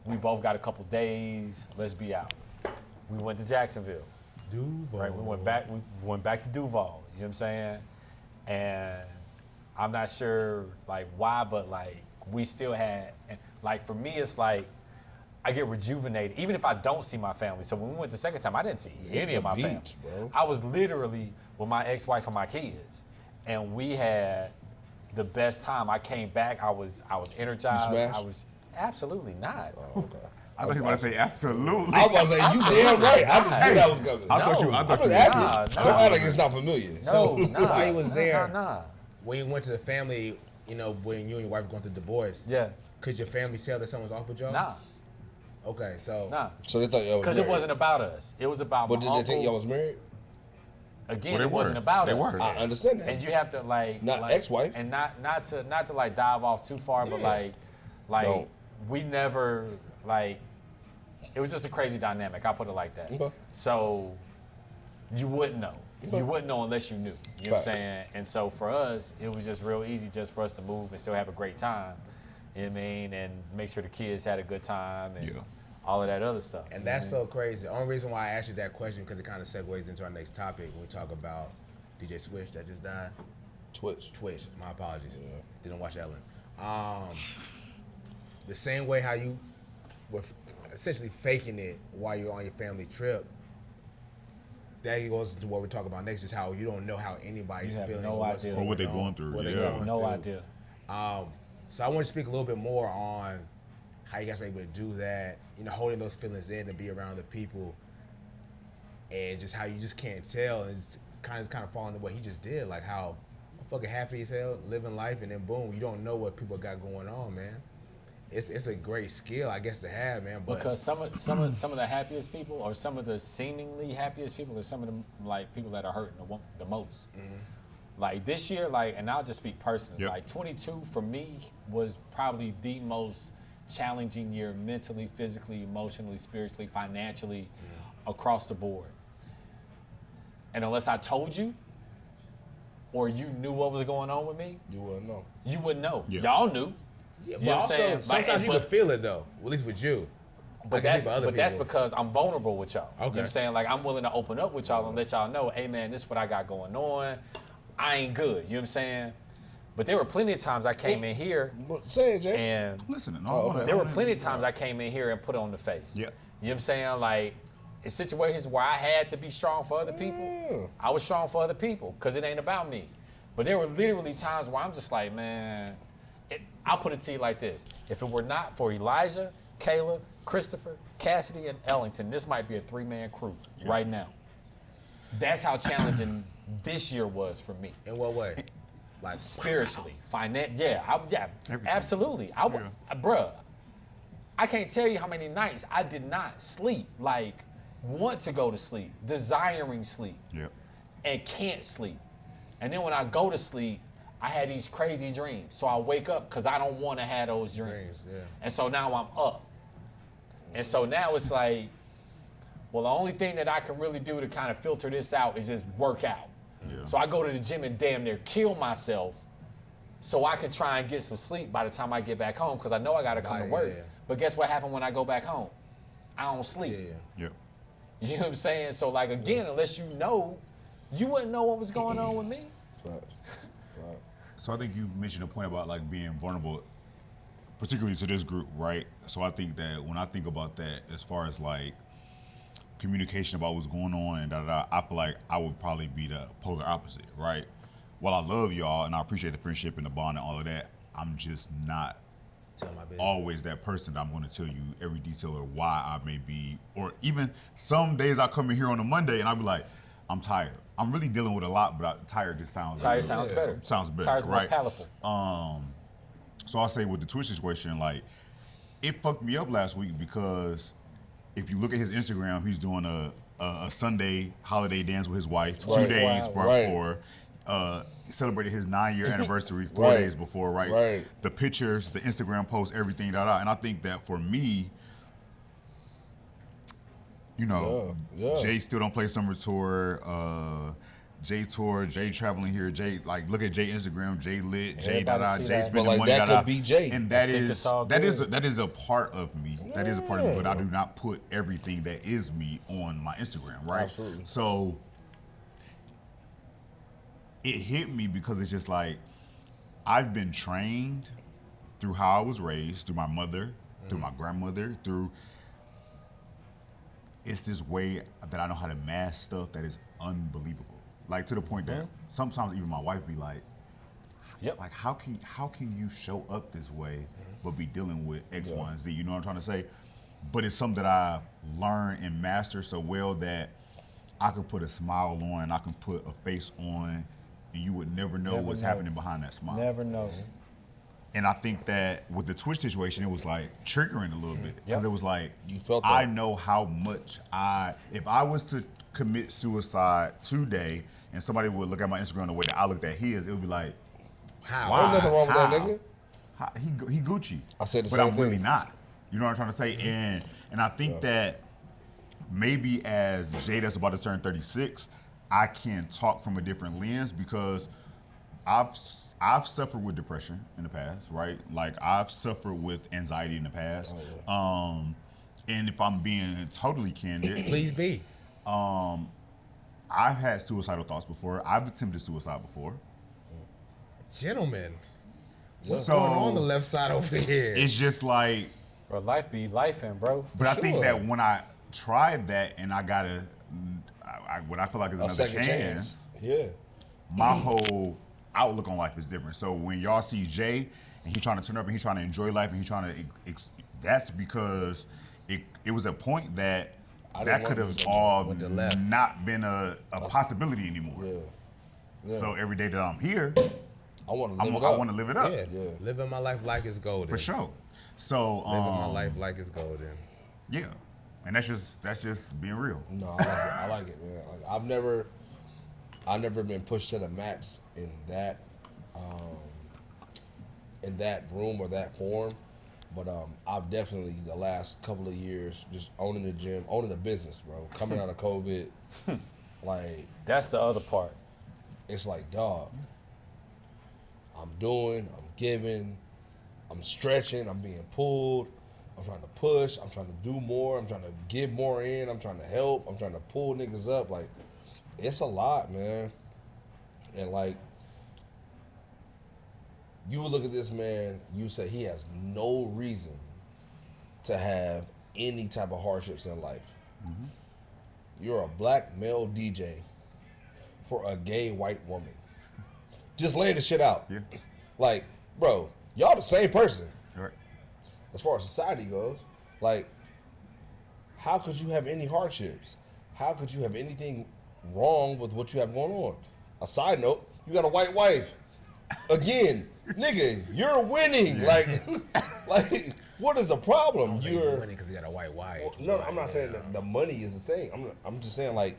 we both got a couple days. Let's be out. We went to Jacksonville. Duval. Right, we went back to Duval, you know what I'm saying? And I'm not sure like why, but like we still had, and like for me it's like I get rejuvenated even if I don't see my family. So when we went the second time, I didn't see any the of my beach, family. bro. I was literally with my ex-wife and my kids, and we had the best time. I came back, I was energized. smashed? I was absolutely not. Oh, okay. I thought you were about to say absolutely. I was about to say, you damn right. I just knew that was coming. I thought you. I I'm thought just you. asking. Nah, Don't nah. act like it's not familiar. No, nah. while you was there, Nah. when you went to the family, you know, when you and your wife were going through divorce, Yeah. could your family tell that someone's off with y'all? Nah. Okay, so Nah. So they thought y'all was Because married. it wasn't about us. It was about But my did uncle. they think y'all was married? Again, Well, they it wasn't were. about They us. were. I understand that. And you have to like Not like- ex-wife. and not to like dive off too far, but like Don't. we never like it was just a crazy dynamic. I'll put it like that. Okay. So you wouldn't know. You wouldn't know unless you knew. You know what I'm Facts. saying? And so for us, it was just real easy just for us to move and still have a great time. You know what I mean? And make sure the kids had a good time and Yeah. all of that other stuff. and that's so crazy. The only reason why I asked you that question because it kind of segues into our next topic when we talk about DJ Swish that just died. Twitch. Twitch. My apologies. Didn't watch Ellen. The same way how you were essentially faking it while you're on your family trip. That goes to what we're talking about next, is how you don't know how anybody's You have feeling no or what's idea. Or what they're on, going through, what they're yeah. going No through. idea. So I want to speak a little bit more on how you guys were able to do that, you know, holding those feelings in and be around the people and just how you just can't tell, and it's kind of falling into what he just did, like how fucking happy as hell, living life, and then boom, you don't know what people got going on, man. It's a great skill, I guess, to have, man. But because some of the happiest people, or some of the seemingly happiest people, are some of them like people that are hurting the most. Like this year, like, and I'll just speak personally. Yep. Like 22 for me was probably the most challenging year mentally, physically, emotionally, spiritually, financially, across the board. And unless I told you, or you knew what was going on with me, You wouldn't know. you wouldn't know. Yeah. Y'all knew. yeah, You but know what I'm also, saying? sometimes Like, you but- can feel it though, at least with you. I But can that's think of other that's people. because I'm vulnerable with y'all. You know what Okay. I'm saying? Like, I'm willing to open up with y'all and let y'all know, hey man, this is what I got going on. I ain't good. You know what I'm saying? But there were plenty of times I came in here But say it, Jay. and Listening. there were plenty of times I came in here and put on the face. Yeah. You know what I'm saying? Like, in situations where I had to be strong for other people, I was strong for other people because it ain't about me. But there were literally times where I'm just like, man, I'll put it to you like this. If it were not for Elijah, Kayla, Christopher, Cassidy, and Ellington, this might be a 3-man crew right now. That's how challenging this year was for me. In what way? Like Spiritually, Everything. absolutely. Bruh, I can't tell you how many nights I did not sleep, like want to go to sleep, desiring sleep, Yep. and can't sleep. And then when I go to sleep, I had these crazy dreams. So I wake up because I don't want to have those dreams. Yeah. And so now I'm up. And so now it's like, well, the only thing that I can really do to kind of filter this out is just work out. Yeah. So I go to the gym and damn near kill myself so I can try and get some sleep by the time I get back home because I know I got to come to Right, work. yeah. But guess what happened when I go back home? I don't sleep. yeah. Yep. You know what I'm saying? So, like, again, unless you know, you wouldn't know what was going on with me. Facts. So I think you mentioned a point about like being vulnerable, particularly to this group, right? So I think that when I think about that, as far as like communication about what's going on and I feel like I would probably be the polar opposite, right? While I love y'all and I appreciate the friendship and the bond and all of that, I'm just not Tell my business. always that person that I'm going to tell you every detail or why I may be, or even some days I come in here on a Monday and I'll be like, I'm tired. I'm really dealing with a lot, but tired just sounds Tired sounds better. Sounds better, Tired's more right? palatable. So I'll say with the Twitch situation, like, it fucked me up last week because if you look at his Instagram, he's doing a Sunday holiday dance with his wife 2 Right. days Right. before. He celebrated his 9-year anniversary 4 Right. days before, right? Right. The pictures, the Instagram posts, everything, and I think that for me, you know, Yeah, yeah. Jay still don't play summer tour. Jay tour, Jay traveling here, Jay, like, look at Jay Instagram, Jay lit, Jay Everybody see Jay that. spending But, like, money, that could be Jay. and that think is it's all that is good. that is a part of me. That is a part of me, but I do not put everything that is me on my Instagram, right? Absolutely. So it hit me because it's just like I've been trained through how I was raised, through my mother, through my grandmother, through it's this way that I know how to mask stuff that is unbelievable. Like to the point that sometimes even my wife be like, Yep. like how can you show up this way but be dealing with X, Y, and Z? You know what I'm trying to say? But it's something that I learned and mastered so well that I can put a smile on and I can put a face on and you would never know what's happening behind that smile. Never know. And I think that with the Twitch situation, it was like triggering a little bit. Yep. Because it was like, You felt I that. know how much if I was to commit suicide today and somebody would look at my Instagram the way that I looked at his, it would be like, How? why? Ain't nothing wrong with that How? nigga. How? He Gucci. I said the but same I'm really thing. not. You know what I'm trying to say? And I think that maybe as Jay that's about to turn 36, I can talk from a different lens because I've suffered with depression in the past, right? Like I've suffered with anxiety in the past. And if I'm being totally candid, Please be. I've had suicidal thoughts before. I've attempted suicide before. Gentlemen, what's So, going on the left side over here? It's just like, Bro, life be life, bro. but I think sure. that when I tried that and I got what I feel like is A another second chance, Yeah. my whole outlook on life is different. So when y'all see Jay and he trying to turn up and he trying to enjoy life and he trying to, that's because it was a point that that could have all not been a possibility anymore. Yeah. So every day that I'm here, I want to live it up. I want to live it up. Yeah. Living my life like it's golden. For sure. So living my life like it's golden. Yeah. And that's just being real. No, I like it, man. Like, I've never been pushed to the max in that room or that form. But I've definitely, the last couple of years, just owning the gym, owning the business, bro. Coming out of COVID, like... That's the other part. It's like, dog, I'm giving, I'm stretching, I'm being pulled, I'm trying to push, I'm trying to do more, I'm trying to give more in, I'm trying to help, I'm trying to pull niggas up. Like, it's a lot, man. And like, you would look at this man, you say he has no reason to have any type of hardships in life. Mm-hmm. You're a black male DJ for a gay white woman. Just laying the shit out. Yeah. Like, bro, y'all the same person. Right. As far as society goes. Like, how could you have any hardships? How could you have anything wrong with what you have going on? A side note, you got a white wife. Again, nigga, you're winning. Yeah. Like, what is the problem? You're winning because you got a white wife. Well, no, I'm not saying that the money is the same. I'm just saying, like,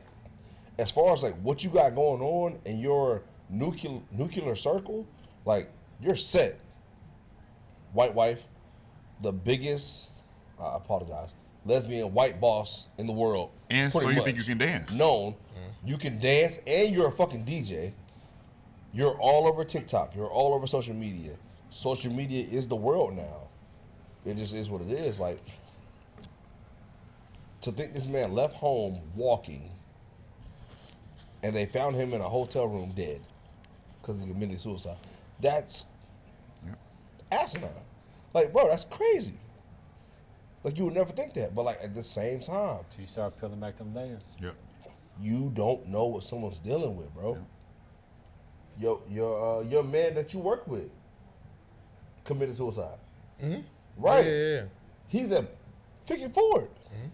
as far as like what you got going on in your nuclear circle, like, you're set. White wife, the biggest, I apologize, lesbian white boss in the world. And so you think you can dance? Known. You can dance, and you're a fucking DJ. You're all over TikTok. You're all over social media. Social media is the world now. It just is what it is. Like, to think this man left home walking, and they found him in a hotel room dead because he committed suicide. That's asinine. Like, bro, that's crazy. Like, you would never think that. But, like, at the same time, Till you start peeling back them layers. Yep. you don't know what someone's dealing with, bro. Your man that you work with committed suicide. Mm-hmm. Right. Yeah. He's at Figure Forward. Mm-hmm.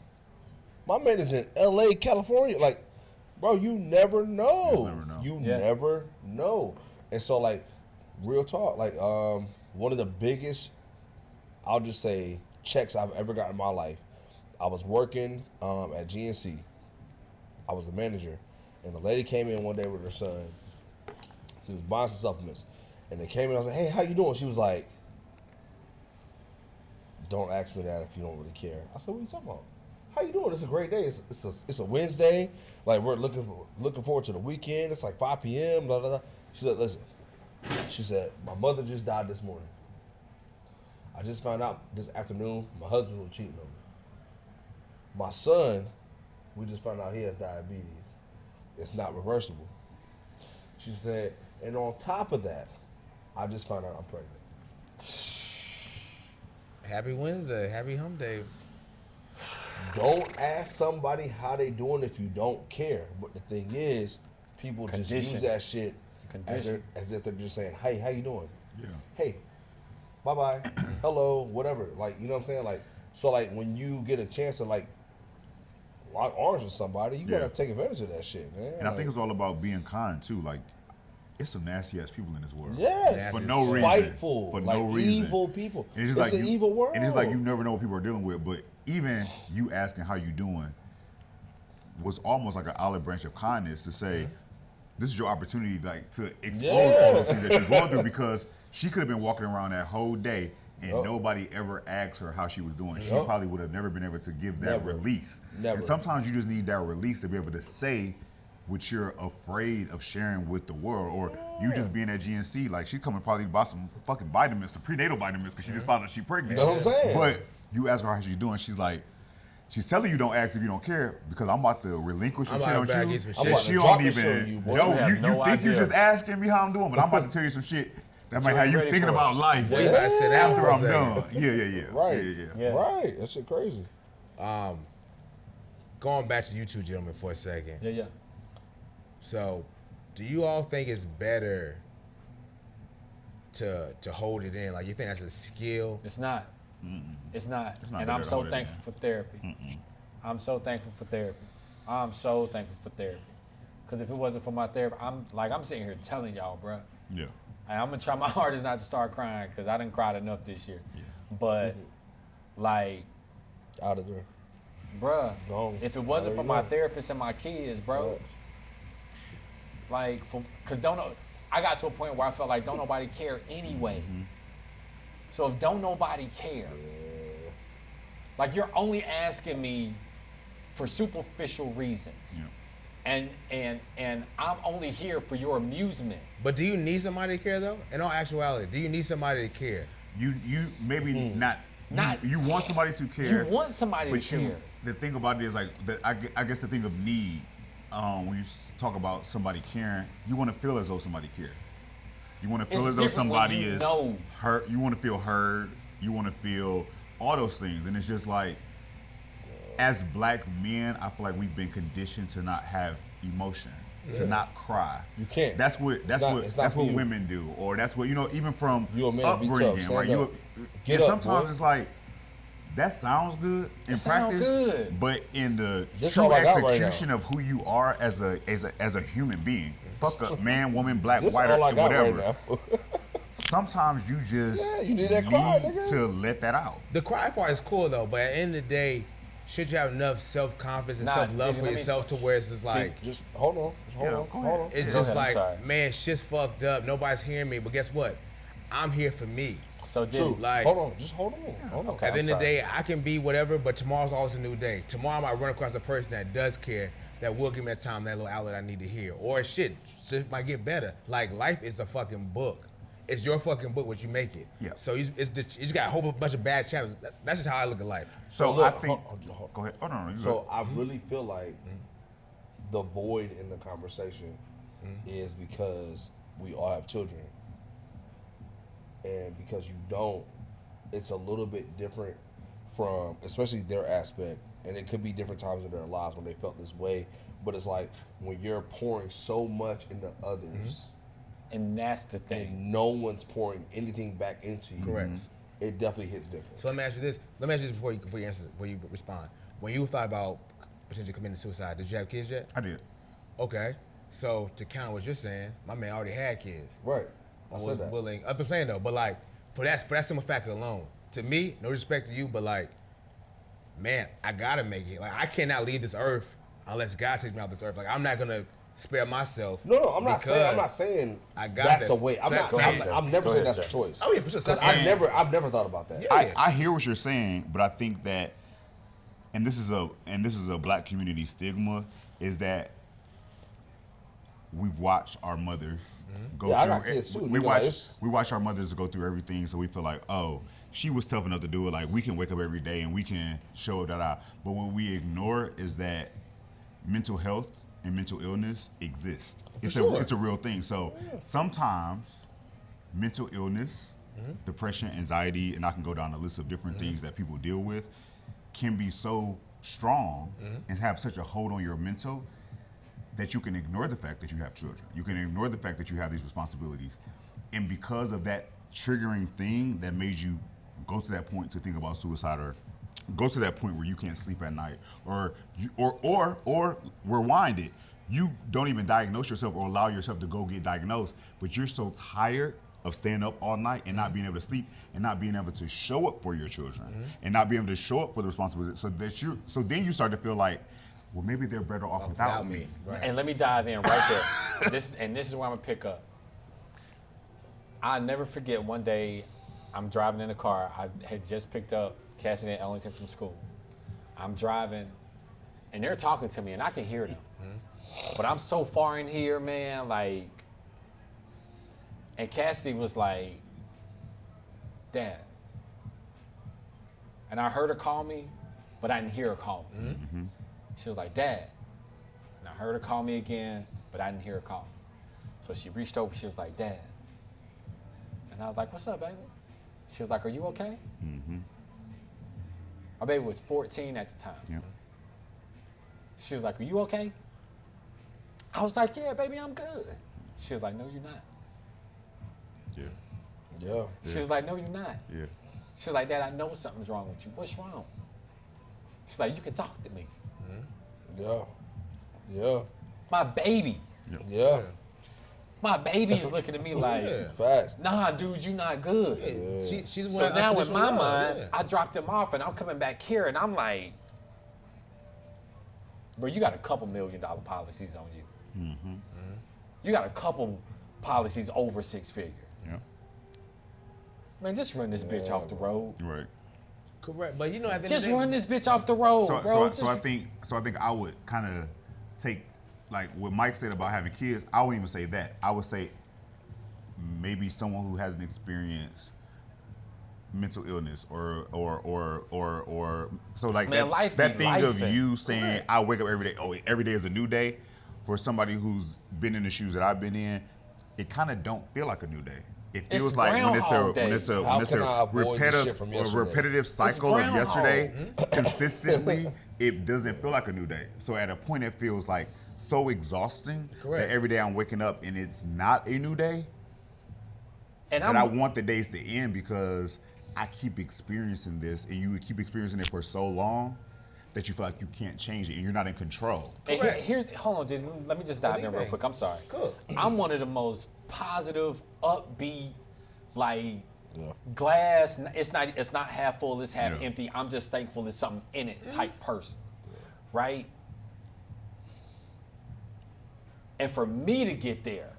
My man is in LA, California. Like, bro, you never know. You never know. And so, like, real talk, like, one of the biggest, I'll just say, checks I've ever gotten in my life. I was working at GNC. I was the manager. And the lady came in one day with her son. She was buying some supplements. And they came in, I was like, hey, how you doing? She was like, don't ask me that if you don't really care. I said, what are you talking about? How you doing? It's a great day. It's a Wednesday. Like, we're looking forward to the weekend. It's like 5 p.m., blah, blah, blah. She said, listen. She said, my mother just died this morning. I just found out this afternoon my husband was cheating on me. My son, we just found out he has diabetes. It's not reversible. She said, and on top of that, I just found out I'm pregnant. Happy Wednesday. Happy hump day. Don't ask somebody how they doing if you don't care. But the thing is, people just use that shit as if they're just saying, hey, how you doing? Yeah. Hey, bye-bye, hello, whatever. Like, you know what I'm saying? Like, so, like, when you get a chance to, like, lock arms with somebody, you gotta take advantage of that shit, man. And I think it's all about being kind, too. Like, it's some nasty-ass people in this world. Yes. For no reason. Spiteful. For like no reason. Evil people. It's like an evil world. And it's like you never know what people are dealing with. But even you asking how you doing was almost like an olive branch of kindness to say, this is your opportunity, like, to expose all those things that you're going through, because she could have been walking around that whole day and nobody ever asked her how she was doing. She probably would have never been able to give that release. And sometimes you just need that release to be able to say what you're afraid of sharing with the world, or you just being at GNC, like, she's coming probably to buy some fucking vitamins, some prenatal vitamins, because she just found out she's pregnant. You know what I'm saying? But you ask her how she's doing, she's like, she's telling you don't ask if you don't care, because I'm about to relinquish some shit on you. And she don't even know. You think you're just asking me how I'm doing, but I'm about to tell you some shit that might have you thinking about life after I'm done. Yeah. Right. Yeah. Right. That shit crazy. Going back to you two gentlemen for a second. Yeah. So, do you all think it's better to hold it in? Like, you think that's a skill? It's not. It's not. not And better I'm to so hold it thankful in. for therapy. I'm so thankful for therapy. I'm so thankful for therapy. Because if it wasn't for my therapy, I'm sitting here telling y'all, bro. Yeah. And I'm going to try my hardest not to start crying because I didn't cry enough this year. Yeah. But, like, out of there. Bruh, Gone. if it wasn't for my therapist and my kids, bro, like, because I got to a point where I felt like don't nobody care anyway. So if don't nobody care, like you're only asking me for superficial reasons. And I'm only here for your amusement. But do you need somebody to care though? In all actuality, do you need somebody to care? You maybe not. You want somebody to care. You want somebody to care. The thing about it is like I guess the thing of need. When you talk about somebody caring, you want to feel as though somebody cares. You want to feel as though somebody is hurt. You want to feel heard. You want to feel all those things, and it's just like, as black men, I feel like we've been conditioned to not have emotion, to not cry. You can't. That's what women do, or that's what even from upbringing, right? Sometimes it's like that sounds good in practice, but in the true execution of who you are as a human being, fuck up, man, woman, black, white, or whatever. Sometimes you just you need that cry, nigga. To let that out. The cry part is cool though, but at the end of the day, should you have enough self-confidence and self-love for yourself to where it's just like, just hold on. It's just like, man, shit's fucked up. Nobody's hearing me, but guess what? I'm here for me. So like, hold on. Okay, at the end of the day, I can be whatever, but tomorrow's always a new day. Tomorrow I might run across a person that does care, that will give me that time, that little outlet I need to hear. Or shit, just might get better. Like, life is a fucking book. It's your fucking book, what you make it. Yeah. So you just got a whole bunch of bad chapters. That's just how I look at life. So look, I think. Go ahead. Oh no. So I really feel like the void in the conversation is because we all have children, and because you don't, it's a little bit different from, especially their aspect, and it could be different times in their lives when they felt this way. But it's like when you're pouring so much into others. And that's the thing. And no one's pouring anything back into you. Correct. It definitely hits different. So let me ask you this. Before you answer, before you respond. When you thought about potentially committing suicide, did you have kids yet? I did. Okay. So to count what you're saying, my man already had kids. Right. I was willing. I'm just saying though, but like for that simple factor alone, to me, no respect to you, but like, man, I gotta make it. Like I cannot leave this earth unless God takes me out this earth. Like I'm not gonna spare myself. No, I'm not saying that's a way. I'm never saying that's a choice. Oh yeah, for sure. I've never thought about that. Yeah. I hear what you're saying, but I think that, and this is a black community stigma, is that we've watched our mothers go through. I got kids too. We watch our mothers go through everything, so we feel like, oh, she was tough enough to do it. Like we can wake up every day and we can show that out. But what we ignore is that mental health and mental illness exist. It's a real thing. So sometimes mental illness, depression, anxiety, and I can go down a list of different things that people deal with, can be so strong and have such a hold on your mental that you can ignore the fact that you have children. You can ignore the fact that you have these responsibilities. And because of that triggering thing that made you go to that point to think about suicide, or go to that point where you can't sleep at night, or rewind it. You don't even diagnose yourself or allow yourself to go get diagnosed, but you're so tired of staying up all night and not being able to sleep and not being able to show up for your children and not being able to show up for the responsibility. So then you start to feel like, well, maybe they're better off without me. Right. And let me dive in right there. This is where I'm gonna pick up. I'll never forget one day I'm driving in a car. I had just picked up Cassidy and Ellington from school. I'm driving, and they're talking to me, and I can hear them. But I'm so far in here, man, like, and Cassidy was like, Dad. And I heard her call me, but I didn't hear her call me. She was like, Dad. And I heard her call me again, but I didn't hear her call me. So she reached over, she was like, Dad. And I was like, what's up, baby? She was like, are you okay? My baby was 14 at the time. Yep. She was like, are you okay? I was like, yeah, baby, I'm good. She was like, no, you're not. Yeah. She was like, no, you're not. Yeah. She was like, Dad, I know something's wrong with you. What's wrong? She's like, you can talk to me. Yeah. Yeah. My baby. Yeah. My baby is looking at me like, Facts. nah, dude, you not good. Yeah. She's So now in my love, mind, I dropped him off and I'm coming back here and I'm like, bro, you got a couple $1 million policies on you. Mm-hmm. You got a couple policies over 6 figure. Yeah. Man, just run this bitch off the road. Right. Correct, but you know, at the Just end of run the this bitch off the road, bro. So I think I would kind of take like what Mike said about having kids. I wouldn't even say that. I would say maybe someone who hasn't experienced mental illness or so like Man, life that be thing of lifing. you saying I wake up every day. Oh, every day is a new day. For somebody who's been in the shoes that I've been in, it kind of don't feel like a new day. It feels like when it's a repetitive cycle of yesterday, consistently, it doesn't feel like a new day. So at a point, it feels like so exhausting that every day I'm waking up and it's not a new day. And I want the days to end because I keep experiencing this, and you keep experiencing it for so long that you feel like you can't change it and you're not in control. And hold on, dude. Let me just dive in real quick. I'm sorry. Cool. I'm one of the most positive, upbeat, like glass. It's not half full. It's half empty. I'm just thankful there's something in it type person, right? And for me to get there,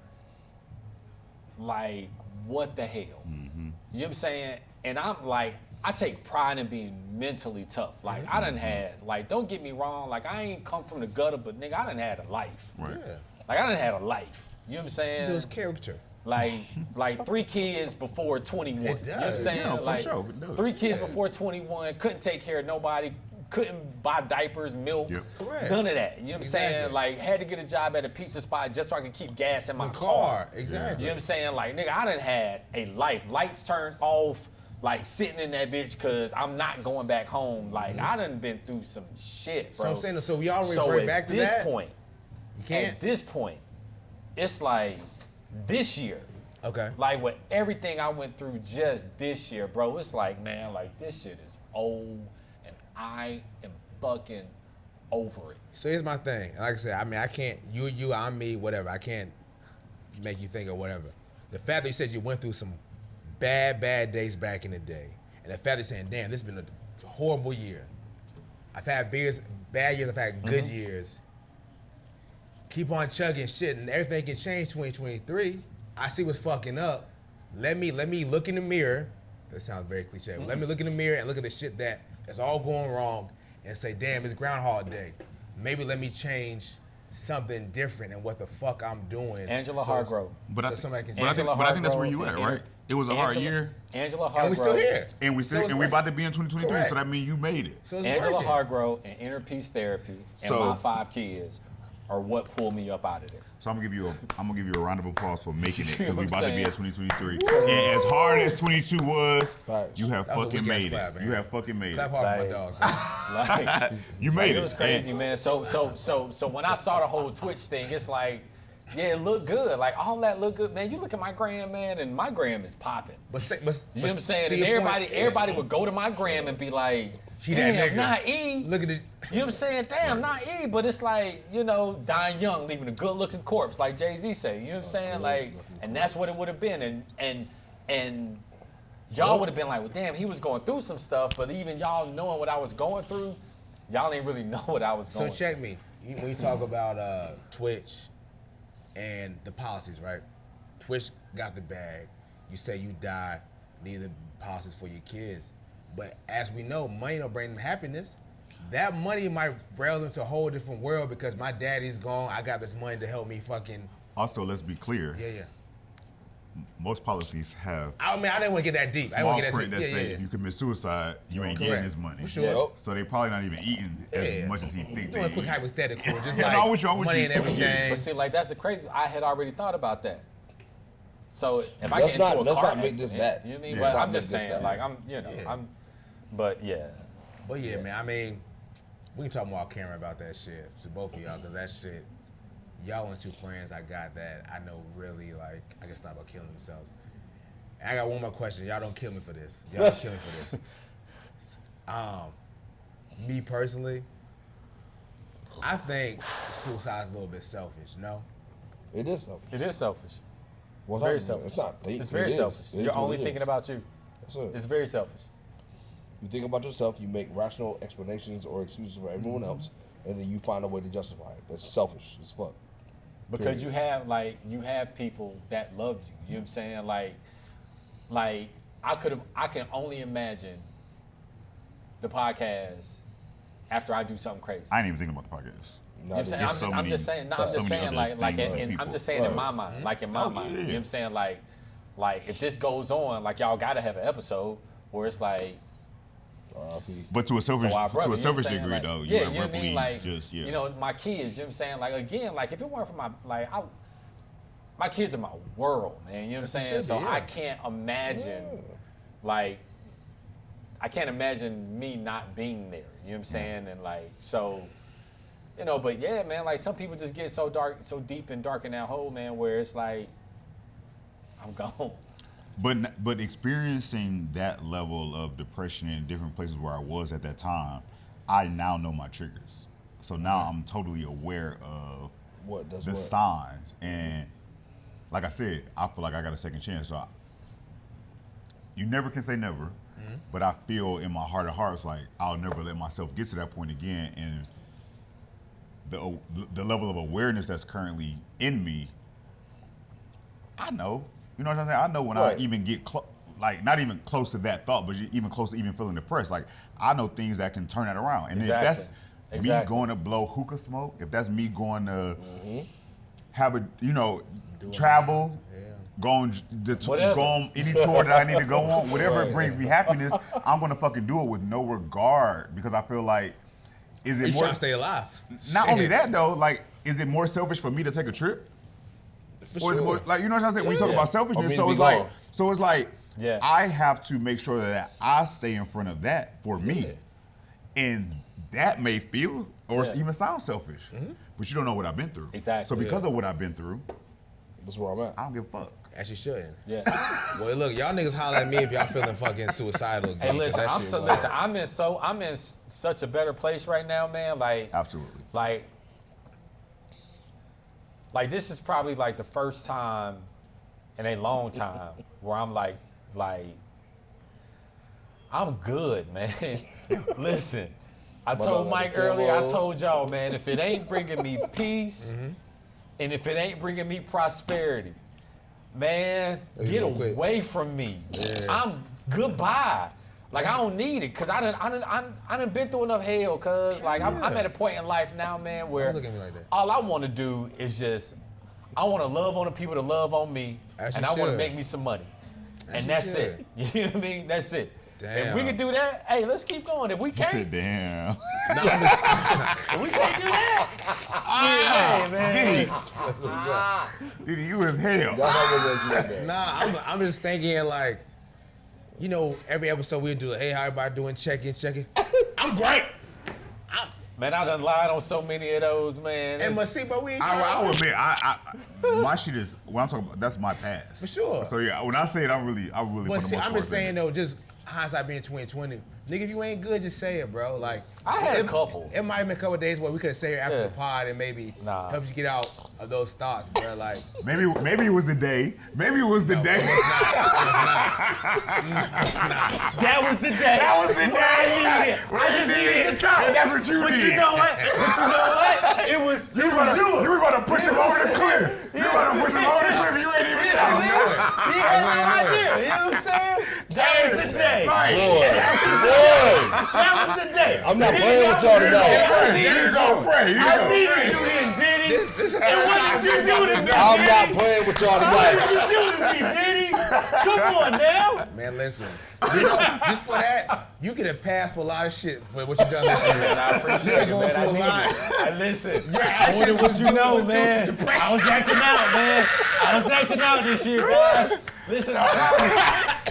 like, what the hell? You know what I'm saying? And I'm like, I take pride in being mentally tough. Like, I done had, like, don't get me wrong, like, I ain't come from the gutter, but nigga, I done had a life. Right. Yeah. Like, I done had a life. You know what I'm saying? It was character. Like 3 kids before 21. It does. You know what I'm saying? Yeah, for like sure, it does. 3 kids before 21, couldn't take care of nobody, couldn't buy diapers, milk, Correct. none of that. You know what I'm saying? Exactly. Like, had to get a job at a pizza spot just so I could keep gas in my car. You Exactly. know what I'm saying? Like, nigga, I done had a life. Lights turned off, like sitting in that bitch because I'm not going back home. Like, I done been through some shit, bro. So I'm saying, so we all So revert at back to this that. point, You can't. at this point, it's like this year. Okay. Like with everything I went through just this year, bro, it's like, man, like this shit is old and I am fucking over it. So here's my thing. Like I said, I mean, I can't, you, I'm me, whatever. I can't make you think of whatever. The fact that you said you went through some bad days back in the day, and the fact that you're saying, damn, this has been a horrible year. I've had bad years, I've had good years. Keep on chugging shit, and everything can change 2023. I see what's fucking up. Let me look in the mirror. That sounds very cliche. Let me look in the mirror and look at the shit that's all going wrong and say, damn, it's Groundhog Day. Maybe let me change something different and what the fuck I'm doing. Angela Hargrove. But I somebody can think that's where you at, right? It was a hard year, Angela Hargrove. And we still here. and we about to be in 2023. Correct. So that means you made it. So it's Angela working. Hargrove and Inner Peace Therapy and So- my 5 kids are what pulled me up out of there. So I'm gonna give you a round of applause for making it because we You know about what to be I'm at 2023. And as hard as 22 was, Facts. you have That was a fucking weak-ass made clap, it. man. You have fucking made Clap it. hard for my dog. son. Like, You made it was crazy, man. So when I saw the whole Twitch thing, it's like, yeah, it looked good. Like all that looked good, man. You look at my gram, man, and my gram is popping. But You know what I'm saying? to And your everybody, point, everybody would go to my gram and be like, He that damn, nigga. not E. Look at it. You know what I'm saying? Damn, not E. But it's like, you know, dying young, leaving a good looking corpse, like Jay-Z say. You know what I'm saying? Like, and that's what it would have been. And y'all would have been like, well, damn, he was going through some stuff, but even y'all knowing what I was going through, y'all didn't really know what I was So going through. check me. When you talk about Twitch and the policies, right? Twitch got the bag. You say you die, need the policies for your kids. But as we know, money don't bring them happiness. That money might rail them to a whole different world because my daddy's gone. I got this money to help me fucking. Also, let's be clear. Yeah. Most policies have I mean, I didn't want to get that deep. I didn't small want to print get that that say deep. if you commit suicide, you ain't Correct. getting this money. For sure. Yep. So they probably not even eating as much as he think You they want to put eat. hypothetical, just Yeah, like no, I'm with you, money and everything. But see, like, that's the crazy. I had already thought about that. So if I Let's get into a not car make this accident, that. you know what I mean? Yeah. But Let's I'm not just make this saying, that. like, I'm, you know, Yeah. but yeah. But yeah, man, I mean, we can talk more off camera about that shit to both of y'all, because that shit, y'all and 2 friends I got that I know really, like, I guess not about killing themselves. And I got one more question. Y'all don't kill me for this. Y'all don't kill me for this. me personally, I think suicide's a little bit selfish. No, It is selfish. It is selfish. Well, It's very not- selfish. It's not. It's very selfish. You're only thinking about you. That's it. It's very selfish. You think about yourself, you make rational explanations or excuses for everyone else, and then you find a way to justify it. That's selfish as fuck. Because you have people that love you. You know what I'm saying? Like I can only imagine the podcast after I do something crazy. I ain't even thinking about the podcast. You know what I'm saying? There's so I'm just many- saying, no, there's I'm so just many saying, other like, things I'm people. just saying in Right. my mind, like in my mind, yeah. you know what I'm saying? Like if this goes on, like y'all gotta have an episode where it's like, But to a selfish, so our brother, to a you know what selfish I'm saying? degree, Like, though, yeah, you you know what I mean? really Like, just you know, my kids, you know what I'm saying? Like again, like if it weren't for my kids are my world, man. You know what I'm saying? should So be, yeah. I can't imagine, like, I can't imagine me not being there. You know what I'm saying? And like, so, you know, but yeah, man, like some people just get so dark, so deep and dark in that hole, man, where it's like, I'm gone. But experiencing that level of depression in different places where I was at that time, I now know my triggers. So now I'm totally aware of What does the what? signs. And like I said, I feel like I got a second chance. So you never can say never, but I feel in my heart of hearts like I'll never let myself get to that point again. And the level of awareness that's currently in me, I know. You know what I'm saying? I know when Right. I even get like not even close to that thought, but even close to even feeling depressed. Like I know things that can turn that around. And Exactly. if that's me Exactly. going to blow hookah smoke, if that's me going to have a travel, going Whatever. go on any tour that I need to go on, whatever brings me happiness, I'm gonna fucking do it with no regard because I feel like is it You more trying to stay alive? not Shit. only that though, like is it more selfish for me to take a trip? For Or is it more, sure. like you know what I'm saying? When you talk Yeah. about selfishness, I mean, so be it's like gone. Yeah. I have to make sure that I stay in front of that for me. And that may feel or Yeah. even sound selfish. But you don't know what I've been through. Exactly. So because of what I've been through, That's where I'm at. I don't give a fuck. Actually, shouldn't. Yeah. Well, look, y'all niggas holler at me if y'all feeling fucking suicidal. Hey, again, 'cause listen, that I'm shit so wild. listen. I'm in such a better place right now, man. Absolutely. Like this is probably like the first time in a long time where I'm like I'm good, man. Listen, I told Mike earlier. I told y'all, man, if it ain't bringing me peace, and if it ain't bringing me prosperity, man, get real quick. away from me. Yeah. I'm goodbye. Like I don't need it, cause I done been through enough hell. Cause like I'm at a point in life now, man, where Don't look at me like that. all I want to do is just I want to love on the people that love on me, As and you I want to should. make me some money, and you that's should. it. You know what I mean? That's it. If Damn. we can do that, hey, let's keep going. If we I can't, said, damn. if we can't do that, hey, man. Dude, you as hell. Y'all not really gonna do that. Nah, I'm just thinking like, you know, every episode we do, hey, how everybody doing? Check in. I'm great. Man, I done lied on so many of those, man. And It's- but see, but we ain't I will admit, my shit is when I'm talking about that's my past. For sure. So yeah, when I say it, I really But for the see, most I'm part just saying think- though, just hindsight being 2020. Nigga, if you ain't good, just say it, bro. Like I had a couple. It might have been a couple of days where we could have said it after Yeah. the pod and maybe Nah. helps you get out of those thoughts, bro. Like Maybe it was the day. Maybe it was the day. That was the day. That was the day. I just needed to talk. And that's what you But did. you know what? It was You were gonna push him over the cliff. You were gonna push him over the cliff. You ain't even He know. had no idea. You know what I'm saying? That was the day. That was the day. I'm not playing with y'all tonight. Here you go, pray. Here you I go. needed you then, Diddy. And what did you do to me, I'm Diddy? not playing with y'all What tonight. did you do to me, Diddy? Come on now. man, listen. You know, just for that, you could have passed for a lot of shit for what you done this year. And I appreciate it, Going man. I through a need lot. it. I listen. Your I actions wanted what was you due- know, was due to man. depression. I was acting out, man. I was acting out this year, guys. Listen, I promise.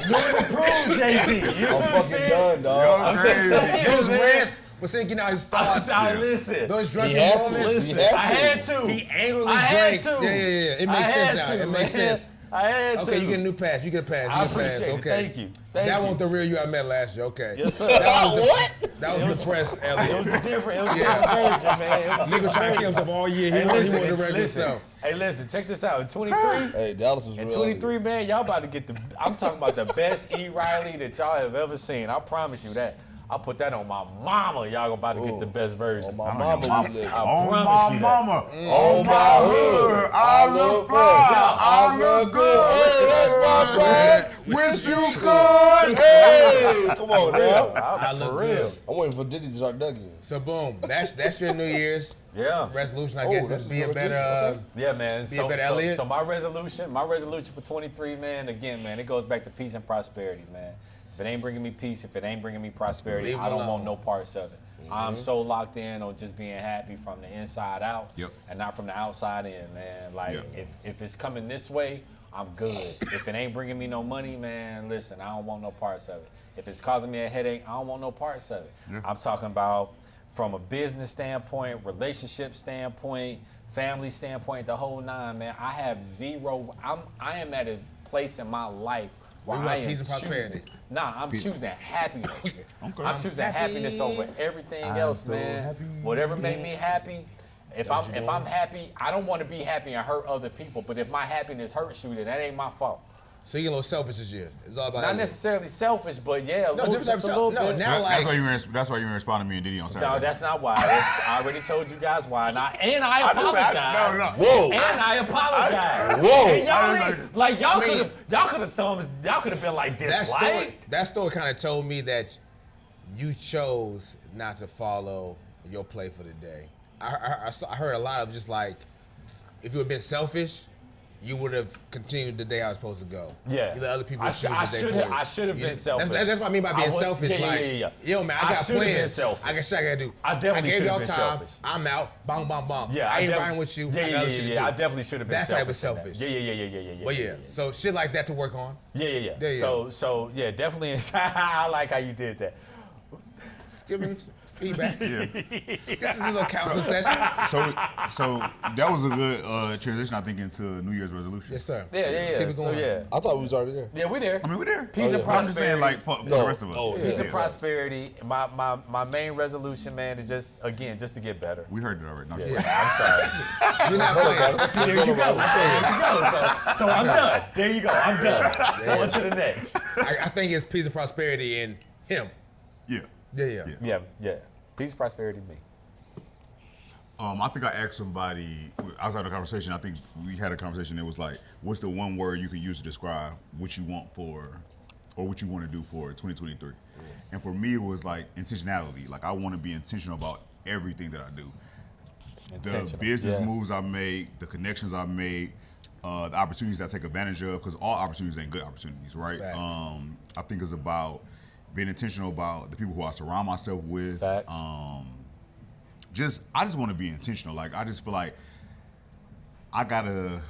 You're to prove, Jay-Z. You know I'm what I'm fucking saying? done, dog. I'm just saying, Those man. rants was saying getting out his thoughts. I listen. Those drunken had to. moments. Listen, He had I to. had to. He angrily I had drinks. to. Yeah. It makes I sense had now. to, It makes man. sense. I had to. Okay, you get a new pass. You get a pass. I You get a pass. appreciate it. Okay. Thank you. Thank that you. wasn't the real you I met last year. Okay. Yes, sir. What? That was depressed, Elliot. It was a different version, man. Nigga trying to kill himself all year. He wanted to regular himself. Hey, listen, check this out. In 23, Hey, Dallas was real. in 23, man, y'all about to get I'm talking about the best E. Riley that y'all have ever seen. I promise you that. I'll put that on my mama. Y'all about to get the best version. On my mama, we live. On promise my you that. mama. On my hood, I look fly. I look good. Hey, that's my friend. Wish you could. Hey, come on, now. I look For real. good. I'm waiting for Diddy to start ducking. So boom, that's your New Year's Yeah. resolution. I Oh, guess that's is be a what better. it is. Yeah, man. Be a better Elliot. So my resolution for 23, man, again, man, it goes back to peace and prosperity, man. If it ain't bringing me peace, if it ain't bringing me prosperity, Leave it I don't alone. want no parts of it. I'm so locked in on just being happy from the inside out Yep. and not from the outside in, man. Like, Yep. if it's coming this way, I'm good. If it ain't bringing me no money, man, listen, I don't want no parts of it. If it's causing me a headache, I don't want no parts of it. Yeah. I'm talking about from a business standpoint, relationship standpoint, family standpoint, the whole nine, man. I have zero. I am at a place in my life where We want I am peace and prosperity. I'm choosing happiness. Okay. I'm choosing happiness over everything else, so man. happy. Whatever make me happy. If I'm happy, I don't want to be happy and hurt other people. But if my happiness hurts you, then that ain't my fault. So you get a little selfish this year. It's all about Not Elliot. necessarily selfish, but yeah, different type of just a little no, bit. now like That's why you responded to me and Diddy on Saturday. No, that's not why. I already told you guys why. And I apologize. No. Whoa. And I apologize. Whoa. And y'all, like y'all I mean, could have been like disliked. that story kind of told me that you chose not to follow your play for the day. I heard a lot of just like, if you had been selfish, you would have continued the day I was supposed to go. Yeah. You let other people I choose the day should for have. you. I should have You been know, selfish. That's what I mean by being selfish. Yeah, like, yeah. yo, man, I got should have been plans. selfish. I got shit I gotta do. I definitely gave should have y'all been time. selfish. I'm out. Bong, bong, bong. Yeah, I ain't def- riding with you. I got Yeah. other shit to do. I definitely should have been That selfish. type of selfish. Yeah. But yeah, so shit like that to work on. Yeah. Yeah. So yeah, definitely. I like how you did that. Just giving feedback. Yeah. This is a little counseling session. So that was a good transition, I think, into New Year's resolution. Yes, sir. Yeah. Keep it So going. yeah. I thought we was already there. Yeah, we there. I mean, we're there. Peace and I'm just saying, prosperity. like, for the rest of us. Oh, Peace yeah. and prosperity. My main resolution, man, is just to get better. We heard it already. No, I'm sorry. We're not playing. See, there you go. So I'm done. There you go. I'm done. On to the next. I think it's peace and prosperity in him. Yeah. Yeah. Yeah. Peace, prosperity, me. I think I asked somebody outside the conversation. I think we had a conversation. It was like, what's the one word you can use to describe what you want for, or what you want to do for 2023? And for me, it was like intentionality. Like, I want to be intentional about everything that I do. The business moves I make, the connections I make, the opportunities I take advantage of, because all opportunities ain't good opportunities, right? Fact. I think it's about being intentional about the people who I surround myself with. Facts. I just want to be intentional. Like, I just feel like I got a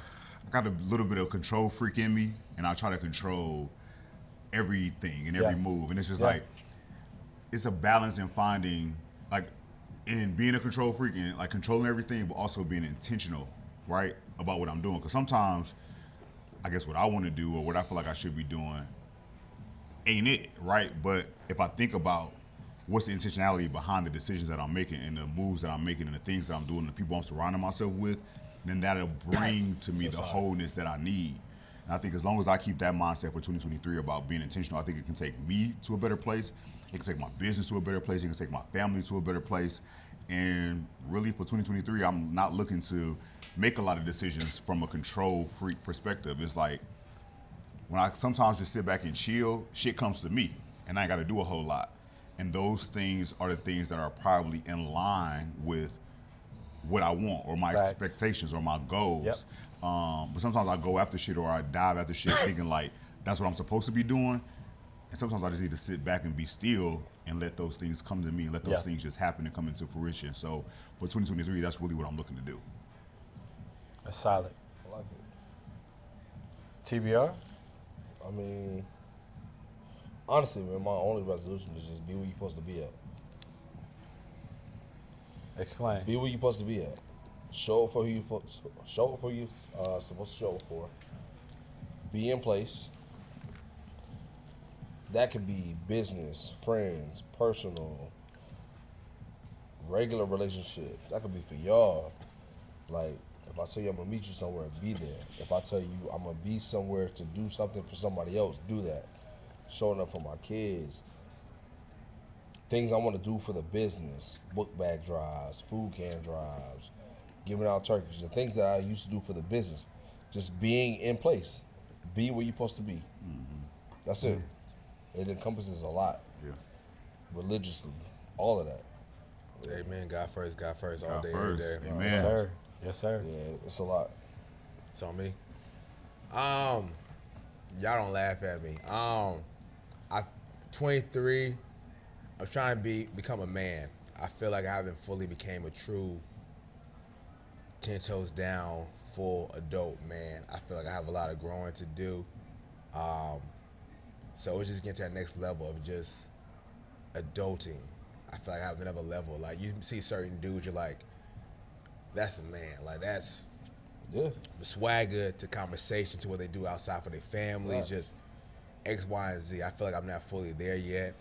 little bit of control freak in me, and I try to control everything and every move. And it's just like, it's a balance in finding, like, in being a control freak and like controlling everything, but also being intentional, right, about what I'm doing. Because sometimes, I guess what I want to do or what I feel like I should be doing ain't it, right? But if I think about what's the intentionality behind the decisions that I'm making and the moves that I'm making and the things that I'm doing and the people I'm surrounding myself with, then that'll bring to me the wholeness that I need. And I think as long as I keep that mindset for 2023 about being intentional, I think it can take me to a better place. It can take my business to a better place. It can take my family to a better place. And really for 2023, I'm not looking to make a lot of decisions from a control freak perspective. It's like, when I sometimes just sit back and chill, shit comes to me and I ain't got to do a whole lot. And those things are the things that are probably in line with what I want or my expectations or my goals. Yep. But sometimes I go after shit or I dive after shit thinking like that's what I'm supposed to be doing. And sometimes I just need to sit back and be still and let those things come to me and let those things just happen and come into fruition. So for 2023, that's really what I'm looking to do. That's solid. I like it. TBR? I mean, honestly, man, my only resolution is just be where you're supposed to be at. Explain. Be where you're supposed to be at. Show up for who you supposed to show up for. be in place. That could be business, friends, personal, regular relationships. That could be for y'all. Like, if I tell you I'm gonna meet you somewhere, be there. If I tell you I'm gonna be somewhere to do something for somebody else, do that. Showing up for my kids. Things I want to do for the business, book bag drives, food can drives, giving out turkeys, the things that I used to do for the business. Just being in place. Be where you're supposed to be. Mm-hmm. That's it. It encompasses a lot. Yeah. Religiously. All of that. Amen. God first, all God day, first. every day. Amen. Yes, sir. Yes, sir. Yeah, it's a lot. It's on me. Y'all don't laugh at me. I'm 23. I'm trying to become a man. I feel like I haven't fully became a true 10 toes down, full adult man. I feel like I have a lot of growing to do. So it's just getting to that next level of just adulting. I feel like I have another level. Like, you see certain dudes, you're like, that's a man. Like, that's Yeah. the swagger to conversation to what they do outside for their family, Right. just X, Y, and Z. I feel like I'm not fully there yet.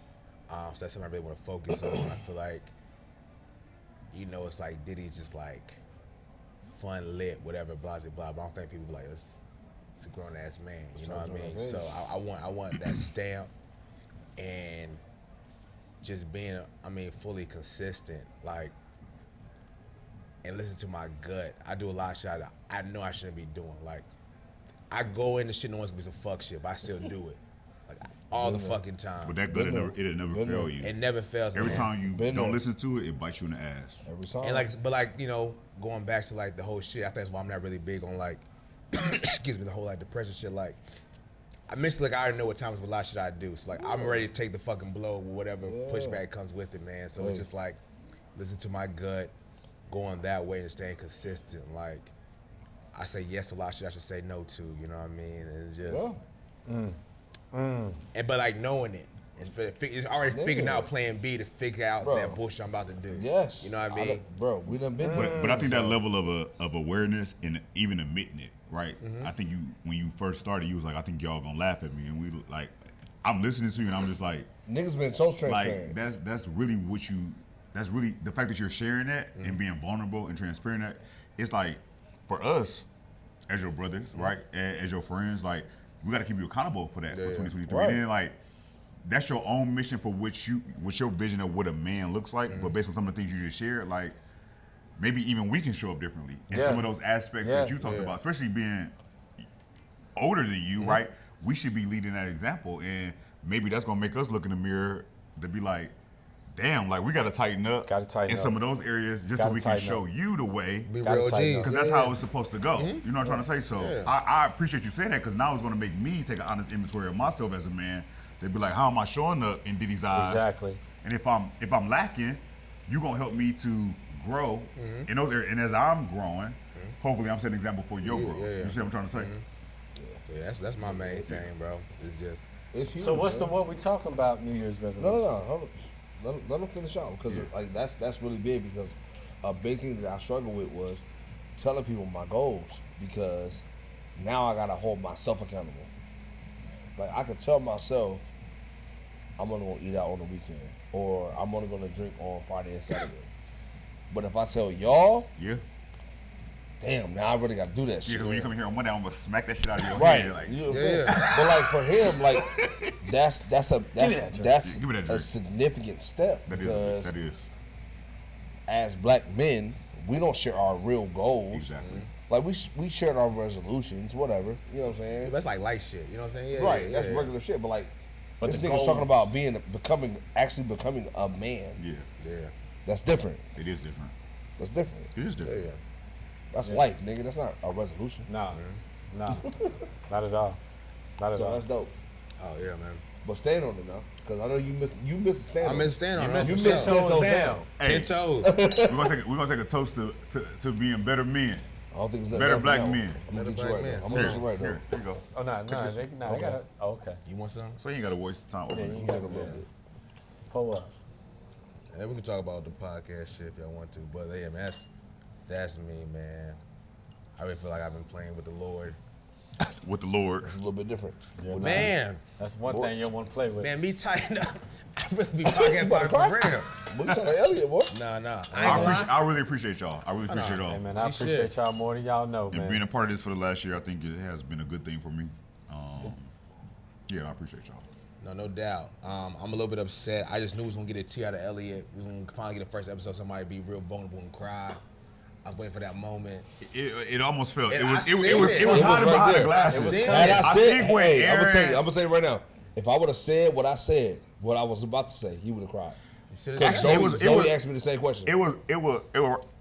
So that's something I really want to focus on. I feel like, it's like Diddy's just like fun, lit, whatever, blah, blah, blah. But I don't think people be like, it's a grown ass man. You know what I mean? So I want that stamp and just being, fully consistent, like, and listen to my gut. I do a lot of shit I know I shouldn't be doing. Like, I go into shit, no one's gonna be some fuck shit, but I still do it. Like, all the fucking time. But that good, it'll never fail you. It never fails. Every man. time you Been don't there. listen to it, it bites you in the ass. Every time. And going back to like the whole shit, I think that's why I'm not really big on like, excuse me, the whole like depression shit. Like, I mentally, like, I already know what times with a lot of shit I do. So like, I'm ready to take the fucking blow, whatever pushback comes with it, man. So it's just like, listen to my gut, going that way and staying consistent. Like, I say yes to a lot of shit I should say no to. You know what I mean? And just, but like knowing it. It's already figuring out plan B to figure out that bullshit I'm about to do. Yes. You know what I mean? Bro, we done been there. But I think that level of awareness and even admitting it, right? I think when you first started, you was like, I think y'all gonna laugh at me, and we like, I'm listening to you, and I'm just like, Niggas been so transparent. like that's really what you. That's really the fact that you're sharing that and being vulnerable and transparent. That it's like for us as your brothers, right, and as your friends, like we got to keep you accountable for that for 2023. Right. And then like that's your own mission for what your vision of what a man looks like. But based on some of the things you just shared, like maybe even we can show up differently in some of those aspects that you talked about, especially being older than you, right? We should be leading that example, and maybe that's gonna make us look in the mirror to be like, damn, like we gotta tighten up in some of those areas just so we can show you the way. Be Gotta real tighten G's. up. Because that's how it's supposed to go. You know what I'm trying to say? So I appreciate you saying that, because now it's going to make me take an honest inventory of myself as a man. They'd be like, how am I showing up in Diddy's eyes? Exactly. And if I'm lacking, you're going to help me to grow in those areas. And as I'm growing, hopefully I'm setting an example for your growth. You see what I'm trying to say? So that's my main thing, bro. It's just, It's huge, So what's man. what we talking about New Year's resolution? No. Let them finish out, because like that's really big, because a big thing that I struggled with was telling people my goals, because now I gotta hold myself accountable. Like, I could tell myself I'm only gonna eat out on the weekend, or I'm only gonna drink on Friday and Saturday. But if I tell y'all, damn, now I really gotta do that shit. Yeah, when you come here on Monday, I'm going to smack that shit out of your Right. head. Like, You know what I'm saying? But like for him, like that's Give me that a drink. significant step, because that is. as black men, we don't share our real goals. Exactly. Like we shared our resolutions, whatever. You know what I'm saying? that's like light shit. You know what I'm saying? Yeah, Right. yeah, That's yeah. regular shit. But like, But this the nigga's talking goals- about becoming a man. Yeah. Yeah. That's different. It is different. That's different. It is different. Yeah. That's life, nigga. That's not a resolution. Nah, nah, not at all. Not at So all. that's dope. Oh yeah, man. But stand on it now, because I know you missed stand I'm on in it. stand on You it. missed You 10 missed toes down. 10 toes. We're gonna take a toast to being better men. I don't think it's nothing Better else black now. men. I'm gonna Better get you black right men. now. I'm gonna get you right now. Here you go. Oh, they gotta. Oh, okay. You want some? So you ain't gotta waste time. Yeah, Open you it. got Take a little bit. pull up. And we can talk about the podcast shit if y'all want to. But yeah, man, that's me, man. I really feel like I've been playing with the Lord with the Lord. It's a little bit different. Yeah, Man, that's one thing you don't want to play with. man, me tighten up. I really be podcast starting for real. But you sound like Elliot, boy. Nah. I ain't gonna I lie. really appreciate y'all. I really appreciate y'all. Hey, man, I She appreciate should. y'all more than y'all know, And man. being a part of this for the last year, I think it has been a good thing for me. Yeah, I appreciate y'all. No doubt. I'm a little bit upset. I just knew we was gonna get a tea out of Elliot. We was gonna finally get the first episode. Somebody be real vulnerable and cry. I was waiting for that moment. It almost felt And it I was seen it was it. it was It was hiding right behind there. the glasses. It was And I I said, think when hey, I'm gonna Aaron- tell you right now. If I would have said what I said, what I was about to say, he would have cried. You should've Because said- Zoe asked me the same question. It was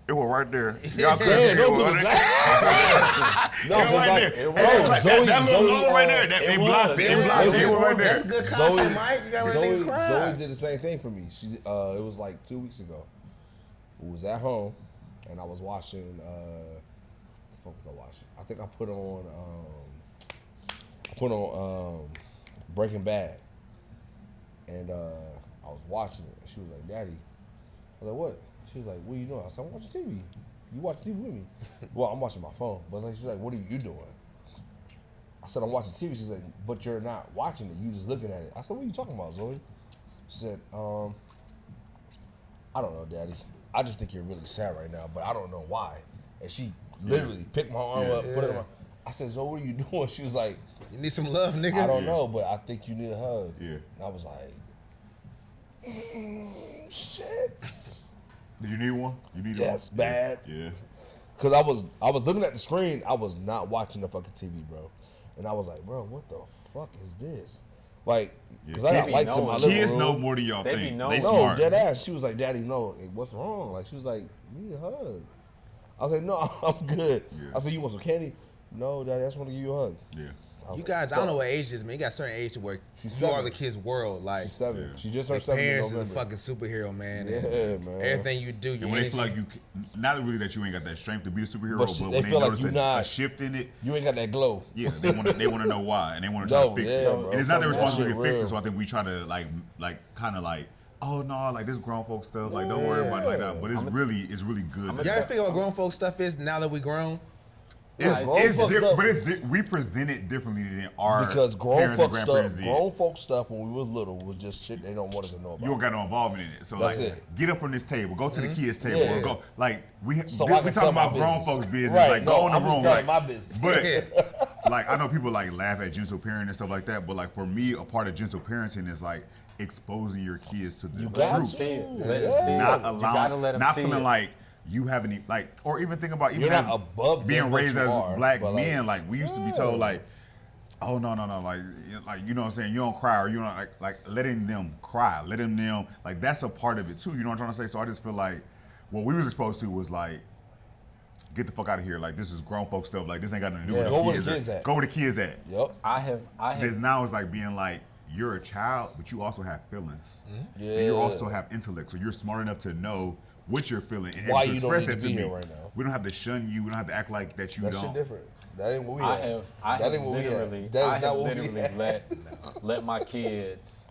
right there. Y'all Yeah, couldn't see don't it. do Was the it? glasses. No, It was right like, there. bro, It was like that little Zoe, logo right there. That they blocked it. It blocked it. It was right That's there. good Zoe, content, Mike. You gotta let nigga cry. Zoe did the same thing for me. She, it was like 2 weeks ago. We was at home, and I was watching. What the fuck was I watching? I think I put on Breaking Bad, and I was watching it. And she was like, "Daddy," I was like, "What?" She was like, "What are you doing?" I said, "I'm watching TV. You watch TV with me?" Well, I'm watching my phone. But like, she's like, "What are you doing?" I said, "I'm watching TV." She's like, "But you're not watching it. You just looking at it." I said, "What are you talking about, Zoe?" She said, "I don't know, Daddy. I just think you're really sad right now, but I don't know why." And she literally picked my arm up, put it on my. I said, "Zoe, what are you doing?" She was like, You need some love, nigga. "I don't know, but I think you need a hug." Yeah. And I was like, "Shit." Did you need one? You need Yes, one? bad. Yeah. Cause I was looking at the screen. I was not watching the fucking TV, bro. And I was like, "Bro, what the fuck is this?" Like, cause I They got be lights in my knowing. living Kids room. know more than y'all They be think. knowing. They No, smart. dead ass. She was like, "Daddy, no, what's wrong?" Like, she was like, "You need a hug." I was like, "No, I'm good." Yeah. I said, "You want some candy?" "No, Daddy, I just want to give you a hug." Yeah. I was You like, guys, I don't know "Fuck." what age it is, man. You got a certain age to where She's you are 7. the kid's world. Like, She's 7. Yeah. She just your turned 7 in parents is a November. fucking superhero, man. Yeah, and man. everything you do, you And when they feel like you, not really that you ain't got that strength to be the superhero, But but, she- when they they feel like notice you a not- shift in it, You ain't got that glow. yeah, they want to know why, and they want to try No, to fix yeah, it. bro. And it's not their That shit responsibility to fix real. it. So I think we try to kind of like, oh no, like this grown folk stuff, like don't worry about it like that. But it's really good. Y'all ever figure out what grown folk stuff is now that we grown? It's folk different, stuff- but we present it differently than our Because grown parents folk and stuff, grandparents did. grown folk stuff when we was little was just shit they don't want us to know about. You don't got no involvement in it. So That's like, it. get up from this table, go to the kids' table, Yeah. or go like So we I can tell talking my about grown business. folks' business. Right, Like no, go in the I'm just room, telling like my business. But like I know people like laugh at gentle parenting and stuff like that. But like for me, a part of gentle parenting is like exposing your kids to the You got truth. See it. Yeah. Let them see Not it. You allowing, gotta let them not see feeling it. like you have any like, or even think about even You're as not above them, being but raised you as are, black but, like, men. Like we used to be told like, oh no, like you know what I'm saying, you don't cry, or you don't like letting them cry, letting them like that's a part of it too. You know what I'm trying to say? So I just feel like what we was exposed to was like, get the fuck out of here. Like this is grown folk stuff. Like this ain't got nothing to do with Go the where kids. the kids at. Go where the kids at. Yep. I have. Because now it's like being like, you're a child, but you also have feelings. Yeah. And you also have intellect. So you're smart enough to know what you're feeling and Why to you don't express need that to to be me. here right now. We don't have to shun you. We don't have to act like that you That don't. shit different. That ain't what we I had. have That ain't what we had. literally, That is I not have what we literally had. let my kids,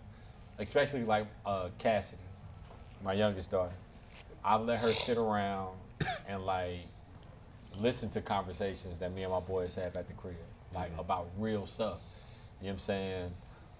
especially like Cassidy, my youngest daughter, I've let her sit around and like listen to conversations that me and my boys have at the crib, like about real stuff. You know what I'm saying?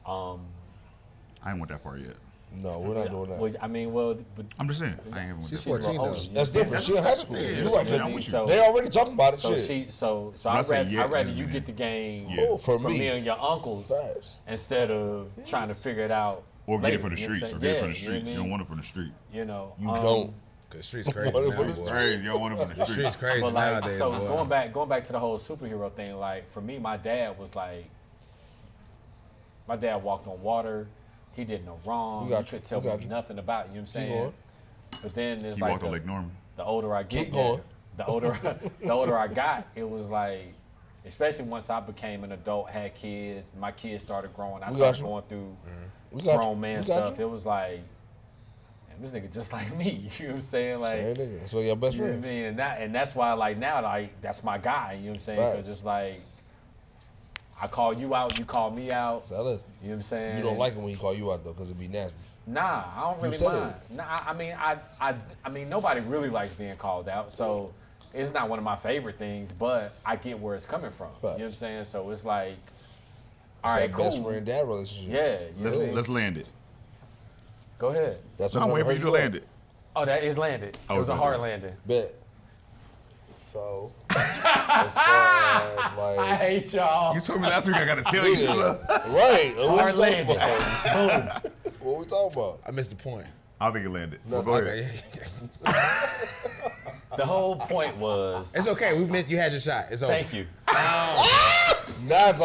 I ain't went that far yet. No, we're not doing that. Well, I mean, well, but I'm just saying. I ain't went She's that far. 14 though. That's different. She in high school. Yeah, You're right. yeah, I'm with you. So- They already talking about it. So shit. so I I'd say rather, yeah, I'd rather doesn't you mean- get the game Yeah. Oh, for from me. me and your uncles Facts. instead of trying to figure it out. Or get later, it from the you know what streets. I'm Or saying? get it from the Yeah, streets. you You know don't what want it from the street. I mean? You know, You don't. Cause streets crazy What now, is boy. Crazy. You don't want it from the The street. streets crazy But like, nowadays, so boy. going back to the whole superhero thing. Like for me, my dad was like, my dad walked on water. He did no wrong. We He got you. could tell We got me you. nothing about it. You know what I'm saying? going. But then it's He like walked on Lake Norman. the older I get, Keep going. the older I got, it was like, especially once I became an adult, had kids, my kids started growing. I We got started you. going through We got grown you. man We got stuff. you. It was like, man, this nigga just like me. You know what I'm saying? Like, Same nigga. So your best you know what I friend. mean? And that's why like now like that's my guy. You know what I'm saying? Because Facts. it's like I call you out, you call me out. Tell us. You know what I'm saying? You don't like it when he call you out though, cause it be nasty. Nah, I don't really said mind. Nah, I mean, I mean, nobody really likes being called out. So it's not one of my favorite things, but I get where it's coming from. Facts. You know what I'm saying? So it's like, all It's right, that cool. best friend dad relationship. Yeah. You know what I mean? Let's land it. Go ahead. That's I'm what waiting for you to land it. Oh, that is landed. Oh, It was a okay. hard landing. Bet. So, as far as I like, hate y'all. You told me last week I gotta tell you. right? What Hard we talking landing. about? Boom. What we talking about? I missed the point. I think it landed. No, Well, go ahead. Okay. The whole point was. It's okay. We missed. You had your shot. It's over. Thank you. Now it's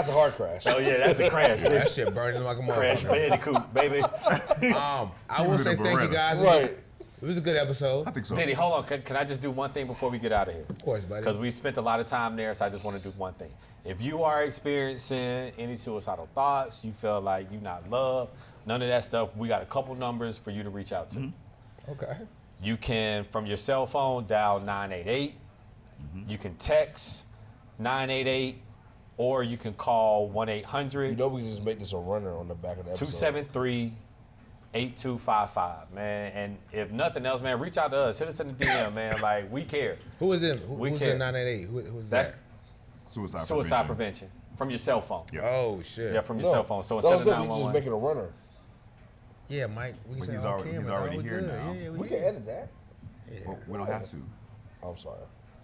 a hard crash. Oh yeah, that's a crash. That shit burning like a Crash motherfucker. Bandicoot, baby. I will was say in a thank you Beretta. guys. Right. It was a good episode. I think so. Diddy, hold on. Can I just do one thing before we get out of here? Of course, buddy. Because we spent a lot of time there, so I just want to do one thing. If you are experiencing any suicidal thoughts, you feel like you're not loved, none of that stuff, we got a couple numbers for you to reach out to. Okay. You can, from your cell phone, dial 988. You can text 988, or you can call 1-800. You know we can just make this a runner on the back of the episode. 273-8255, man. And if nothing else, man, reach out to us. Hit us in the DM, man. Like, we care. Who is in? We Who's care. in 988? Who's That's that? Suicide prevention. From your cell phone. Yeah. Oh shit. Yeah, from your No. cell phone. So No, instead of we just 911. make it a runner. Yeah, Mike. We can But say he's on already- camera. he's already we here good. now. Yeah, We can edit that. But we don't have to. I'm sorry.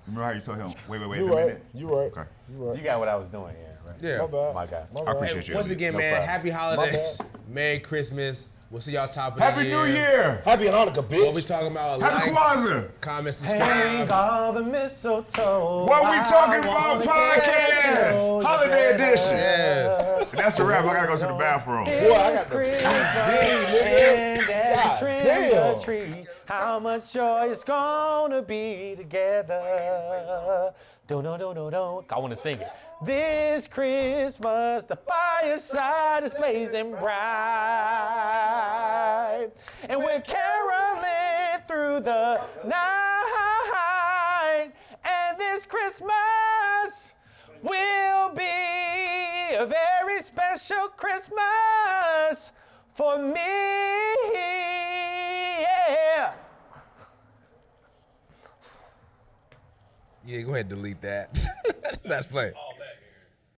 Remember how you told him, wait You a right. minute? You right. Okay. You right. You got what I was doing, yeah, right? Yeah. My bad. My guy. My I bad. appreciate you. Once again, No man, problem. happy My holidays. bad. Merry Christmas. We'll see y'all top of Happy the year. New Year! Happy Hanukkah, bitch. What we talking about? Happy Like, Kwanzaa! comment, Hang subscribe. all the mistletoe. What we talking I about wanna get podcast? to know you Holiday better. edition. Yes. That's a wrap. I gotta go to the bathroom. Boy, I It's got the Christmas nigga. and as God we trim damn. the tree, how much joy it's gonna be together. Don't. I want to sing it. This Christmas, the fireside is blazing bright, and we're caroling through the night. And this Christmas will be a very special Christmas for me. Yeah. Yeah, go ahead and delete that. That's play.